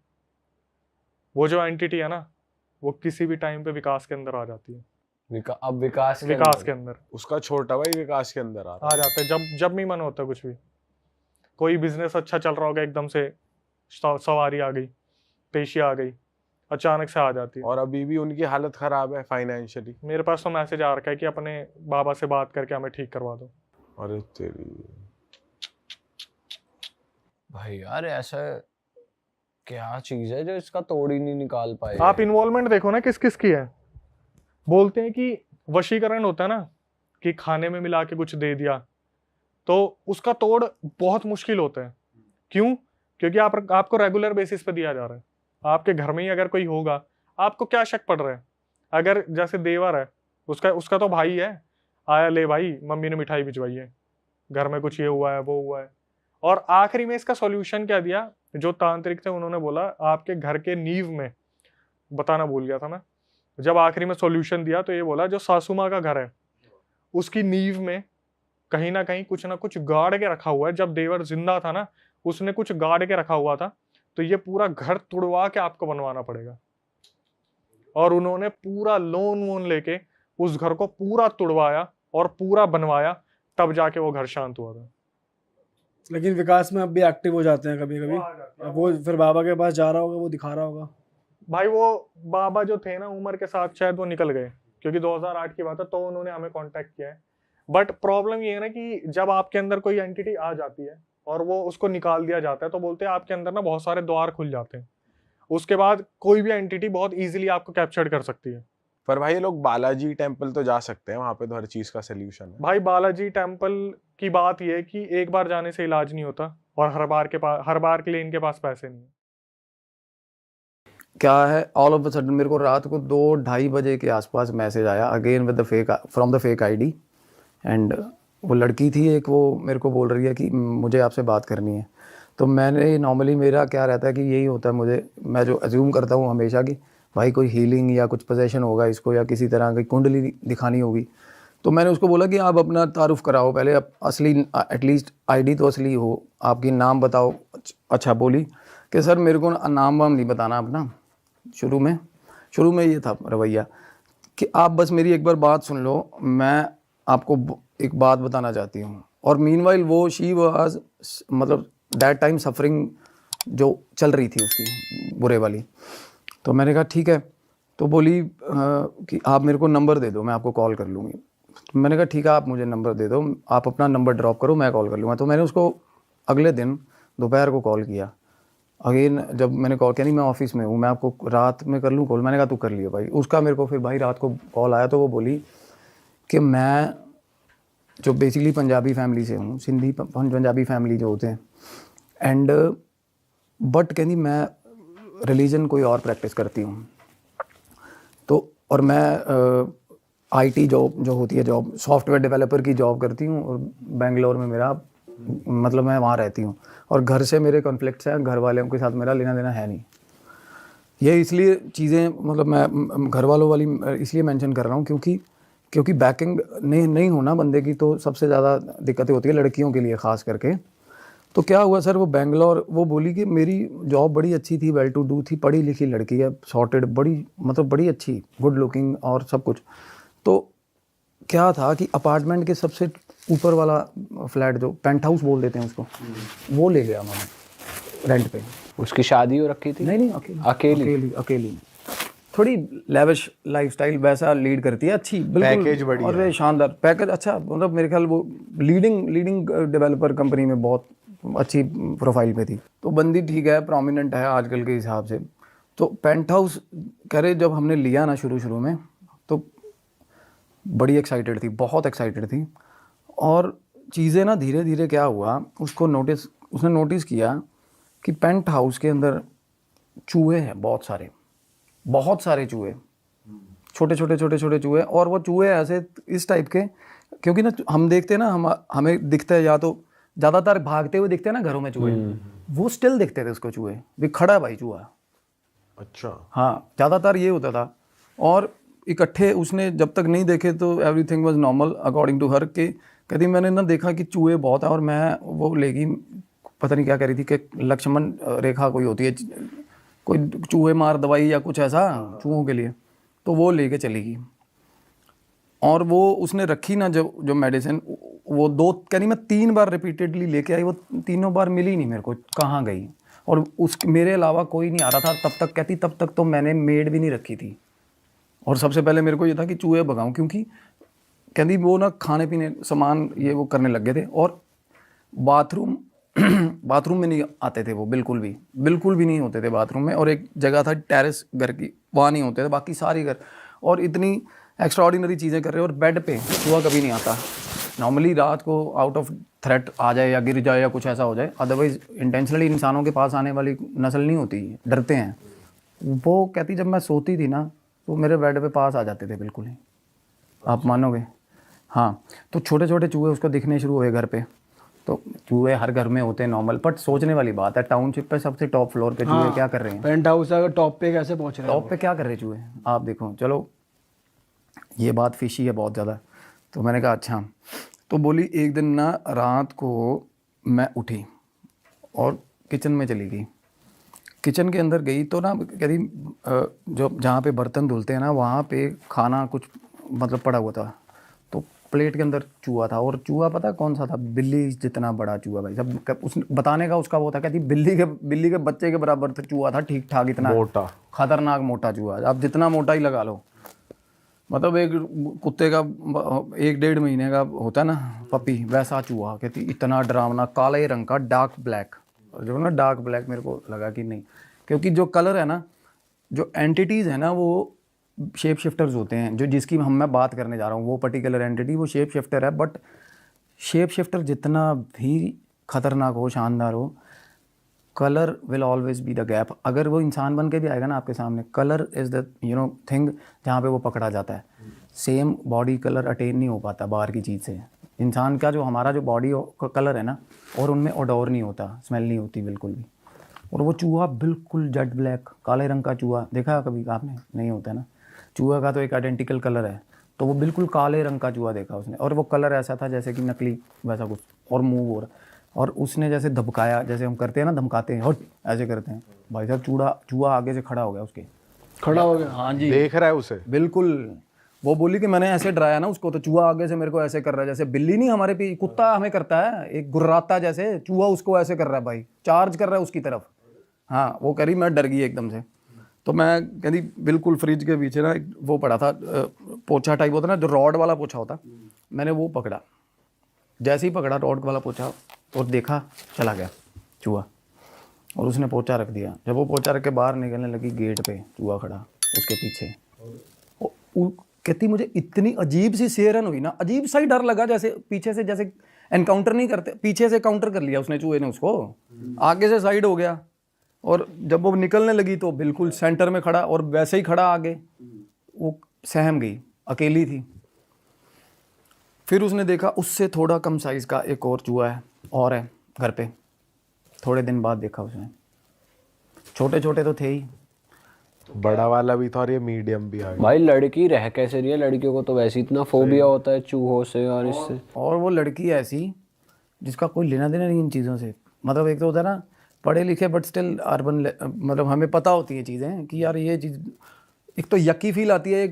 वो जो एंटिटी है ना वो किसी भी टाइम पे विकास के अंदर आ जाती है। अब विकास के अंदर उसका छोटा भाई विकास के अंदर आ जाते हैं, जब भी मन होता है। कुछ भी, कोई बिजनेस अच्छा चल रहा होगा, एकदम से सवारी आ गई, पेशी आ गई, अचानक से आ जाती है। और अभी भी उनकी हालत खराब है फाइनेंशियली। मेरे पास तो मैसेज आ रखा है कि अपने बाबा से बात करके हमें ठीक करवा दो। अरे तेरी भाई यार ऐसा क्या चीज है जो इसका तोड़ ही नहीं निकाल पाए। आप इन्वॉल्वमेंट देखो ना किस किस की है। बोलते हैं कि वशीकरण होता है ना, कि खाने में मिला के कुछ दे दिया, तो उसका तोड़ बहुत मुश्किल होता है। क्यों? क्योंकि आपको रेगुलर बेसिस पे दिया जा रहा है। आपके घर में ही अगर कोई होगा, आपको क्या शक पड़ रहा है? अगर जैसे देवर है, उसका तो भाई है, आया ले भाई मम्मी ने मिठाई भिजवाई है, घर में कुछ ये हुआ है वो हुआ है। और आखिरी में इसका सॉल्यूशन क्या दिया, जो तांत्रिक थे उन्होंने बोला आपके घर के नींव में, बताना भूल गया था मैं, जब आखिरी में सॉल्यूशन दिया तो ये बोला जो सासू माँ का घर है उसकी नींव में कहीं ना कहीं कुछ ना कुछ गाड़ के रखा हुआ है। जब देवर जिंदा था ना, उसने कुछ गाड़ के रखा हुआ था, तो ये पूरा घर तुड़वा के आपको बनवाना पड़ेगा। और उन्होंने पूरा लोन वोन लेके उस घर को पूरा तुड़वाया और पूरा बनवाया, तब जाके वो घर शांत हुआ था। लेकिन विकास में अब भी एक्टिव हो जाते हैं कभी कभी। अब वो फिर बाबा के पास जा रहा होगा, वो दिखा रहा होगा। भाई वो बाबा जो थे ना उम्र के साथ शायद वो निकल गए, क्योंकि 2008 की बात है, तो उन्होंने हमें कांटेक्ट किया है। बट प्रॉब्लम ये है ना कि जब आपके अंदर कोई एंटिटी आ जाती है और वो उसको निकाल दिया जाता है, तो बोलते हैं आपके अंदर ना बहुत सारे द्वार खुल जाते हैं। उसके बाद कोई भी एंटिटी बहुत इजीली आपको कैप्चर कर सकती है। पर भाई ये लोग बालाजी टेम्पल तो जा सकते हैं, वहां पे तो हर चीज का सोल्यूशन है। भाई बालाजी टेम्पल की बात यह है कि एक बार जाने से इलाज नहीं होता, और हर बार के लिए इनके पास पैसे नहीं है। क्या है, ऑल ऑफ अ सडन मेरे को रात को 2-2:30 बजे के आसपास मैसेज आया again with the fake, from the fake ID. And वो लड़की थी एक, वो मेरे को बोल रही है कि मुझे आपसे बात करनी है। तो मैंने नॉर्मली मेरा क्या रहता है कि यही होता है, मैं जो अज्यूम करता हूँ हमेशा कि भाई कोई हीलिंग या कुछ पोजेशन होगा इसको, या किसी तरह की कुंडली दिखानी होगी। तो मैंने उसको बोला कि आप अपना तारुफ कराओ पहले, आप असली एटलीस्ट आईडी तो असली हो, आपकी नाम बताओ। अच्छा, बोली कि सर मेरे को नाम वाम नहीं बताना अपना। शुरू में ये था रवैया कि आप बस मेरी एक बार बात सुन लो, मैं आपको एक बात बताना चाहती हूँ। और मीनवाइल वो शी वाज, मतलब दैट टाइम सफरिंग जो चल रही थी उसकी बुरे वाली। तो मैंने कहा ठीक है। तो बोली कि आप मेरे को नंबर दे दो, मैं आपको कॉल कर लूँगी। तो मैंने कहा ठीक है, आप मुझे नंबर दे दो, आप अपना नंबर ड्रॉप करो, मैं कॉल कर लूँगा। तो मैंने उसको अगले दिन दोपहर को कॉल किया। अगेन जब मैंने कॉल किया, नहीं मैं ऑफिस में हूँ, मैं आपको रात में कर लूँ कॉल। मैंने कहा तू कर लिया भाई। उसका मेरे को फिर भाई रात को कॉल आया, तो वो बोली कि मैं जो बेसिकली पंजाबी फैमिली से हूँ, सिंधी पंजाबी फैमिली जो होते हैं, एंड बट कहती रिलीजन कोई और प्रैक्टिस करती हूँ। तो और मैं आईटी जॉब जो होती है, जॉब सॉफ्टवेयर डेवलपर की जॉब करती हूँ, और बेंगलोर में मेरा मतलब मैं वहाँ रहती हूँ, और घर से मेरे कॉन्फ्लिक्ट्स हैं, घर वालों के साथ मेरा लेना देना है नहीं। ये इसलिए चीज़ें मतलब मैं घर वालों वाली इसलिए मेंशन कर रहा हूँ क्योंकि बैकिंग नहीं होना बंदे की तो सबसे ज़्यादा दिक्कतें होती है लड़कियों के लिए ख़ास करके। तो क्या हुआ सर, वो बेंगलोर, वो बोली कि मेरी जॉब बड़ी अच्छी थी, वेल टू डू थी, पढ़ी लिखी लड़की है, सॉर्टेड, बड़ी मतलब बड़ी अच्छी, गुड लुकिंग और सब कुछ। तो क्या था कि अपार्टमेंट के सबसे ऊपर वाला फ्लैट, जो पेंट हाउस बोल देते हैं उसको, वो ले गया उन्होंने रेंट पे। उसकी शादी हो रखी थी? नहीं, अकेली थोड़ी लेविश लाइफस्टाइल वैसा लीड करती है, अच्छी बिल्कुल, पैकेज बढ़िया और शानदार पैकेज, अच्छा मतलब मेरे ख्याल वो लीडिंग डेवलपर कंपनी में बहुत अच्छी प्रोफाइल पे थी। तो बंदी ठीक है, प्रोमिनेंट है आजकल के हिसाब से। तो पेंट हाउस कह रहे, जब हमने लिया ना शुरू में तो बड़ी एक्साइटेड थी, बहुत एक्साइटेड थी। और चीज़ें ना धीरे धीरे क्या हुआ, उसने नोटिस किया कि पेंट हाउस के अंदर चूहे हैं, बहुत सारे चूहे, छोटे चूहे। और वो चूहे ऐसे इस टाइप के, क्योंकि ना हम देखते हैं ना, हमें दिखता है या तो ज़्यादातर भागते हुए दिखते हैं ना घरों में चूहे, वो स्टिल दिखते थे उसको चूहे, भी खड़ा है भाई चूहा। अच्छा, हाँ, ज़्यादातर ये होता था। और इकट्ठे उसने जब तक नहीं देखे तो everything was normal according to her. के कहती मैंने ना देखा कि चूहे बहुत है, और मैं वो लेगी, पता नहीं क्या कह रही थी कि लक्ष्मण रेखा कोई होती है, कोई चूहे मार दवाई या कुछ ऐसा चूहों के लिए, तो वो लेके चली गई। और वो उसने रखी ना जो मेडिसिन, वो कह रही मैं 3 बार रिपीटेडली लेके आई, वो तीनों बार मिली नहीं मेरे को, कहाँ गई। और मेरे अलावा कोई नहीं आ रहा था तब तक। कहती तब तक तो मैंने मेड भी नहीं रखी थी। और सबसे पहले मेरे को ये था कि चूहे भगाऊं, क्योंकि कहती वो ना खाने पीने सामान ये वो करने लग गए थे। और बाथरूम में नहीं आते थे वो, बिल्कुल भी नहीं होते थे बाथरूम में। और एक जगह था टेरेस घर की, वहाँ नहीं होते थे, बाकी सारी घर। और इतनी एक्स्ट्राऑर्डिनरी चीज़ें कर रहे हैं, और बेड पे चूहा कभी नहीं आता। नॉर्मली रात को आउट ऑफ थ्रेट आ जाए या गिर जाए या कुछ ऐसा हो जाए, अदरवाइज इंटेंशनली इंसानों के पास आने वाली नस्ल नहीं होती, डरते हैं। वो कहती जब मैं सोती थी ना तो मेरे बेड पे पास आ जाते थे बिल्कुल ही, आप मानोगे। हाँ, तो छोटे चूहे उसको दिखने शुरू हुए घर पे। तो चूहे हर घर में होते हैं नॉर्मल, बट सोचने वाली बात है, टाउनशिप पे सबसे टॉप फ्लोर पे चूहे क्या कर रहे हैं? पेंट हाउस अगर टॉप पे कैसे पहुंच रहे हैं? टॉप पे क्या कर रहे हैं चूहे, आप देखो। चलो ये बात फिशी है बहुत ज़्यादा। तो मैंने कहा अच्छा। तो बोली एक दिन ना रात को मैं उठी और किचन में चली गई। किचन के अंदर गई तो ना कहती जो जहाँ पे बर्तन धुलते हैं ना, वहाँ पे खाना कुछ मतलब पड़ा हुआ था। तो प्लेट के अंदर चूहा था, और चूहा पता कौन सा था? बिल्ली जितना बड़ा चूहा भाई। सब उस बताने का उसका वो था, कहती बिल्ली के बच्चे के बराबर था चूहा था, ठीक ठाक, इतना मोटा, खतरनाक मोटा चूहा। अब जितना मोटा ही लगा लो, मतलब एक कुत्ते का 1-1.5 महीने का होता है ना पपी, वैसा चूहा। कहती इतना डरावना, काले रंग का, डार्क ब्लैक। जो ना डार्क ब्लैक मेरे को लगा कि नहीं, क्योंकि जो कलर है ना, जो एंटिटीज़ है ना, वो शेप शिफ्टर्स होते हैं। जो जिसकी मैं बात करने जा रहा हूँ, वो पर्टिकुलर एंटिटी वो शेप शिफ्टर है। बट शेप शिफ्टर जितना भी खतरनाक हो, शानदार हो, colour will always be the gap. अगर वो इंसान बन के भी आएगा ना आपके सामने, कलर इज़ द थिंग जहाँ पे वो पकड़ा जाता है। सेम बॉडी कलर अटेन नहीं हो पाता बाहर की चीज़ से। इंसान का जो हमारा जो बॉडी का कलर है ना, और उनमें ओडोर नहीं होता, स्मेल नहीं होती बिल्कुल भी। और वो चूहा बिल्कुल जेट ब्लैक, काले रंग का चूहा देखा कभी आपने? नहीं होता ना। चूहा का तो एक आइडेंटिकल कलर है, तो वो बिल्कुल काले रंग का चूहा देखा उसने। और वो कलर ऐसा था जैसे कि नकली वैसा कुछ, और मूव हो रहा। और उसने जैसे धमकाया, जैसे हम करते हैं ना, धमकाते हैं, हट ऐसे करते हैं भाई साहब। चूहा आगे से खड़ा हो गया उसके, खड़ा हो गया। हाँ जी, देख रहा है उसे बिल्कुल। वो बोली कि मैंने ऐसे डराया ना उसको, तो चूहा आगे से मेरे को ऐसे कर रहा है, जैसे बिल्ली नहीं हमारे पे कुत्ता हमें करता है, एक गुर्राता जैसे, चूहा उसको ऐसे कर रहा है भाई, चार्ज कर रहा है उसकी तरफ। हाँ, वो कह रही मैं डर गई एकदम से। तो मैं कहती बिल्कुल फ्रिज के पीछे ना वो पड़ा था पोछा टाइप होता ना, जो रॉड वाला पोछा होता, मैंने वो पकड़ा। जैसे ही पकड़ा रॉड वाला पोछा और देखा, चला गया चूहा, और उसने पोछा रख दिया। जब वो पोछा रख के बाहर निकलने लगी, गेट पे चूहा खड़ा उसके पीछे। कहती मुझे इतनी अजीब सी सेरन हुई ना, अजीब सा ही डर लगा, जैसे पीछे से, जैसे एनकाउंटर नहीं करते, पीछे से काउंटर कर लिया उसने, चूहे ने उसको। आगे से साइड हो गया, और जब वो निकलने लगी तो बिल्कुल सेंटर में खड़ा, और वैसे ही खड़ा आगे, वो सहम गई, अकेली थी। फिर उसने देखा उससे थोड़ा कम साइज़ का एक और चूहा है, और है घर पे। थोड़े दिन बाद देखा उसने, छोटे छोटे तो थे ही। बड़ा वाला भी था और ये मीडियम भी आ गया। भाई लड़की रह कैसे रही है, लड़कियों को तो वैसे इतना फोबिया होता है चूहों से और इससे। और वो लड़की ऐसी जिसका कोई लेना देना नहीं इन चीज़ों से। मतलब एक तो होता है ना पढ़े लिखे बट स्टिल अर्बन, मतलब हमें पता होती है चीज़ें कि यार ये चीज़, एक तो यकी फील आती है,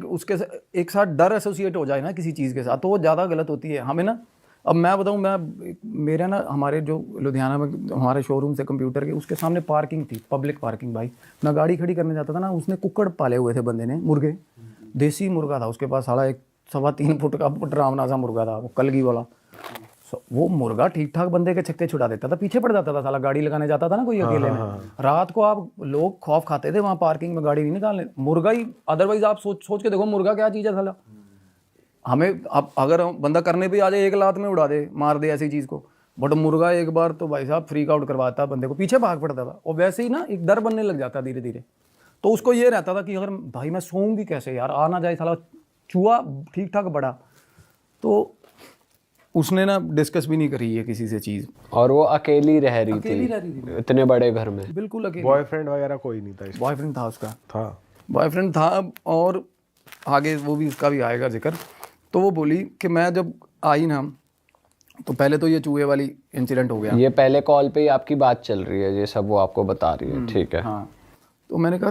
एक साथ डर एसोसिएट हो जाए ना किसी चीज़ के साथ, तो वो ज़्यादा गलत होती है हमें ना। अब मैं बताऊँ, मेरे ना हमारे जो लुधियाना में हमारे शोरूम से कंप्यूटर के उसके सामने पार्किंग थी, पब्लिक पार्किंग। भाई मैं गाड़ी खड़ी करने जाता था ना, उसने कुक्कड़ पाले हुए थे बंदे ने, मुर्गे, देसी मुर्गा था उसके पास, साला 1-3 फुट का डरावना सा मुर्गा था वो, कलगी वाला। वो मुर्गा ठीक ठाक बंदे के छक्के छुड़ा देता था, पीछे पड़ जाता था साला, गाड़ी लगाने जाता था ना कोई अकेले में। रात को आप लोग खौफ खाते थे वहाँ पार्किंग में गाड़ी नहीं निकालने, मुर्गा ही। अदरवाइज आप सोच के देखो मुर्गा क्या चीज़ है साला। हमें अब अगर बंदा करने भी आ जाए, एक लात में उड़ा दे, मार दे ऐसी चीज़ को, बट मुर्गा एक बार तो भाई साहब फ्रीक आउट करवाता बंदे को, पीछे भाग पड़ता था। और वैसे ही ना एक डर बनने लग जाता धीरे धीरे। तो उसको ये रहता था कि अगर भाई मैं सोऊं भी कैसे यार, आ ना जाए साला चूहा ठीक ठाक बड़ा। तो उसने ना डिस्कस भी नहीं करी है किसी से चीज़। और वो अकेली रह रही थी इतने बड़े घर में, बिल्कुल अकेली। बॉयफ्रेंड वगैरह कोई नहीं था? बॉयफ्रेंड था उसका, था बॉयफ्रेंड था। और आगे वो भी, उसका भी आएगा जिक्र। तो वो बोली कि मैं जब आई ना, तो पहले तो ये चूहे वाली इंसिडेंट हो गया। ये पहले कॉल पे ही आपकी बात चल रही है, ये सब वो आपको बता रही है, ठीक है। हाँ, तो मैंने कहा,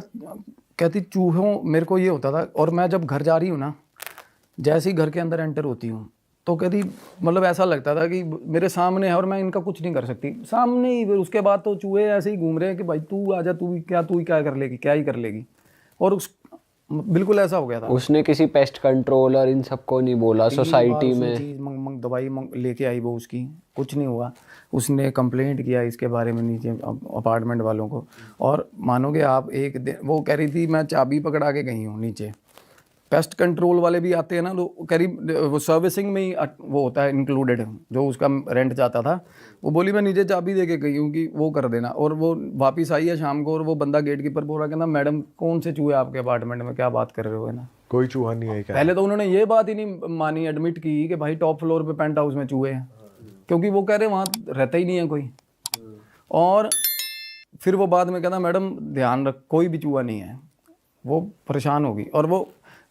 कहती चूहों, मेरे को ये होता था, और मैं जब घर जा रही हूँ ना, जैसे ही घर के अंदर एंटर होती हूँ तो कहती मतलब ऐसा लगता था कि मेरे सामने है और मैं इनका कुछ नहीं कर सकती, सामने ही। फिर उसके बाद तो चूहे ऐसे ही घूम रहे हैं कि भाई तू आजा, तू ही क्या कर लेगी, क्या ही कर लेगी। और उस बिल्कुल ऐसा हो गया था। उसने किसी पेस्ट कंट्रोल और इन सबको नहीं बोला सोसाइटी में? चीज़ दवाई लेके आई वो, उसकी कुछ नहीं हुआ। उसने कंप्लेंट किया इसके बारे में नीचे अपार्टमेंट वालों को। और मानोगे आप, एक दिन वो कह रही थी मैं चाबी पकड़ा के गई हूँ नीचे। पेस्ट कंट्रोल वाले भी आते हैं ना, तो करीब वो सर्विसिंग में ही वो होता है इंक्लूडेड, जो उसका रेंट जाता था। वो बोली मैं नीचे चाबी दे के गई हूँ कि वो कर देना। और वो वापस आई है शाम को, और वो बंदा गेट कीपर बोल रहा, कहना मैडम कौन से चूहे आपके अपार्टमेंट में, क्या बात कर रहे हो, है ना? कोई चूहा नहीं है क्या? पहले तो उन्होंने ये बात ही नहीं मानी, एडमिट की कि भाई टॉप फ्लोर पे पेंट हाउस में चूहे हैं, क्योंकि वो कह रहे वहाँ रहता ही नहीं है कोई। और फिर वो बाद में कहना मैडम ध्यान रख, कोई भी चूहा नहीं है। वो परेशान होगी, और वो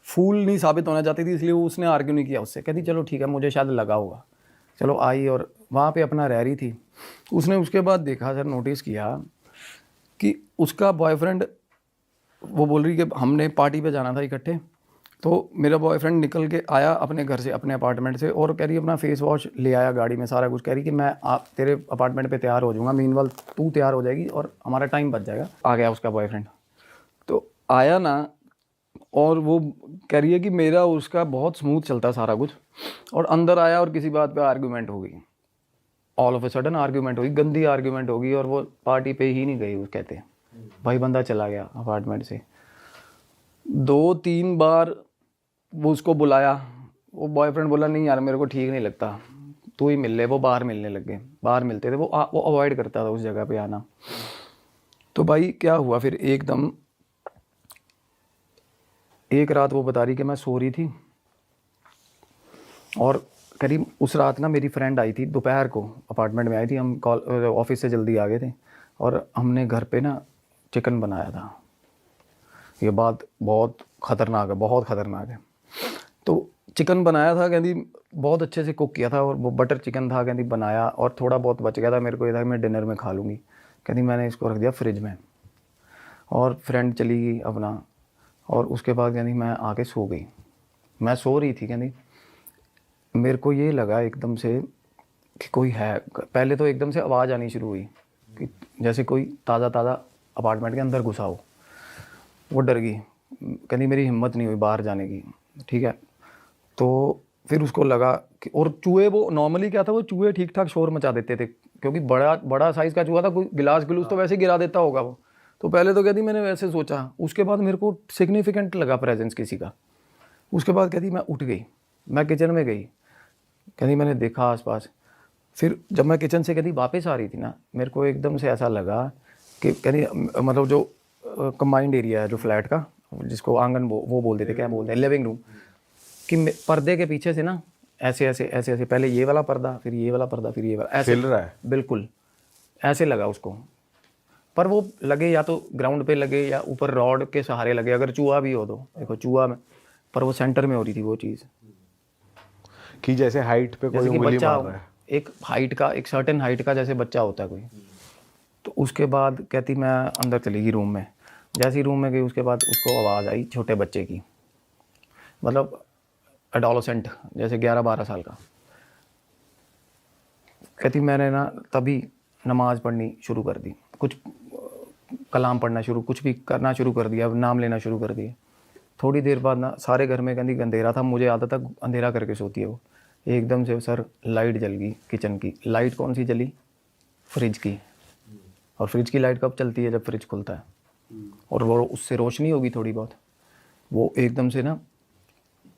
फूल नहीं साबित होना चाहती थी, इसलिए वो उसने आर्ग्यू नहीं किया उससे। कहती चलो ठीक है, मुझे शायद लगा होगा। चलो आई और वहाँ पे अपना रह रही थी। उसने उसके बाद देखा सर, नोटिस किया कि उसका बॉयफ्रेंड, वो बोल रही कि हमने पार्टी पे जाना था इकट्ठे, तो मेरा बॉयफ्रेंड निकल के आया अपने घर से, अपने अपार्टमेंट से, और कह रही अपना फेस वॉश ले आया गाड़ी में, सारा कुछ। कह रही कि मैं आप तेरे अपार्टमेंट पे तैयार हो जाऊँगा, मीनवाइल तू तैयार हो जाएगी और हमारा टाइम बच जाएगा। आ गया उसका बॉयफ्रेंड, तो आया ना, और वो कह रही है कि मेरा उसका बहुत स्मूथ चलता सारा कुछ, और अंदर आया और किसी बात पे आर्ग्यूमेंट हो गई। All of a sudden argument होगी, गंदी आर्ग्यूमेंट होगी, और वो पार्टी पे ही नहीं गई। वो कहते हैं भाई बंदा चला गया अपार्टमेंट से। 2-3 बार वो उसको बुलाया, वो बॉयफ्रेंड बोला नहीं यार मेरे को ठीक नहीं लगता, तू ही मिल ले। वो बाहर मिलने लग गए, बाहर मिलते थे। वो अवॉइड करता था उस जगह पे आना। तो भाई क्या हुआ फिर, एकदम एक रात वो बता रही कि मैं सो रही थी, और करीब उस रात ना मेरी फ्रेंड आई थी, दोपहर को अपार्टमेंट में आई थी। हम ऑफिस से जल्दी आ गए थे, और हमने घर पे ना चिकन बनाया था। ये बात बहुत ख़तरनाक है, बहुत ख़तरनाक है। तो चिकन बनाया था, कहती बहुत अच्छे से कुक किया था, और वो बटर चिकन था, कहती बनाया, और थोड़ा बहुत बच गया था। मेरे को ये था मैं डिनर में खा लूँगी। कहती मैंने इसको रख दिया फ्रिज में, और फ्रेंड चली गई अपना। और उसके बाद कहती मैं आके सो गई। मैं सो रही थी, कहती मेरे को ये लगा एकदम से कि कोई है। पहले तो एकदम से आवाज़ आनी शुरू हुई कि जैसे कोई ताज़ा अपार्टमेंट के अंदर घुसा हो। वो डर गई, कहती मेरी हिम्मत नहीं हुई बाहर जाने की। ठीक है, तो फिर उसको लगा कि, और चूहे, वो नॉर्मली क्या था, वो चूहे ठीक ठाक शोर मचा देते थे, क्योंकि बड़ा साइज़ का चूहा था, कोई गिलास तो वैसे गिरा देता होगा वो। तो पहले तो कहती मैंने वैसे सोचा, उसके बाद मेरे को सिग्निफिकेंट लगा प्रेजेंस किसी का। उसके बाद कहती मैं उठ गई, मैं किचन में गई, कहती मैंने देखा आसपास। फिर जब मैं किचन से कहती वापस आ रही थी ना, मेरे को एकदम से ऐसा लगा कि कह रही मतलब जो कंबाइंड एरिया है जो फ्लैट का, जिसको आंगन वो बोल देते, क्या बोलते हैं, लिविंग रूम, कि पर्दे के पीछे से ना ऐसे ऐसे ऐसे ऐसे पहले ये वाला पर्दा, फिर ये वाला पर्दा, फिर ये वाला, ऐसे हिल रहा है। बिल्कुल ऐसे लगा उसको। पर वो लगे या तो ग्राउंड पे लगे या ऊपर रॉड के सहारे लगे, अगर चूहा भी हो तो देखो चूहा में, पर वो सेंटर में हो रही थी वो चीज़। कि जैसे हाइट पे कोई जैसे कि उंगली बच्चा मार रहा है। एक हाइट का, एक सर्टेन हाइट का जैसे बच्चा होता है कोई। तो उसके बाद कहती मैं अंदर चली गई रूम में। जैसे ही रूम में गई उसके बाद उसको आवाज़ आई छोटे बच्चे की, मतलब एडोलेसेंट, जैसे 11-12 साल का। कहती मैंने ना तभी नमाज़ पढ़नी शुरू कर दी, कुछ कलाम पढ़ना शुरू, कुछ भी करना शुरू कर दिया, नाम लेना शुरू कर दिए। थोड़ी देर बाद ना सारे घर में कहती अंधेरा था, मुझे आदत है अंधेरा करके सोती है वो। एकदम से सर लाइट जल गई किचन की। लाइट कौन सी जली? फ्रिज की। और फ्रिज की लाइट कब चलती है? जब फ्रिज खुलता है, और वो उससे रोशनी होगी थोड़ी बहुत। वो एकदम से ना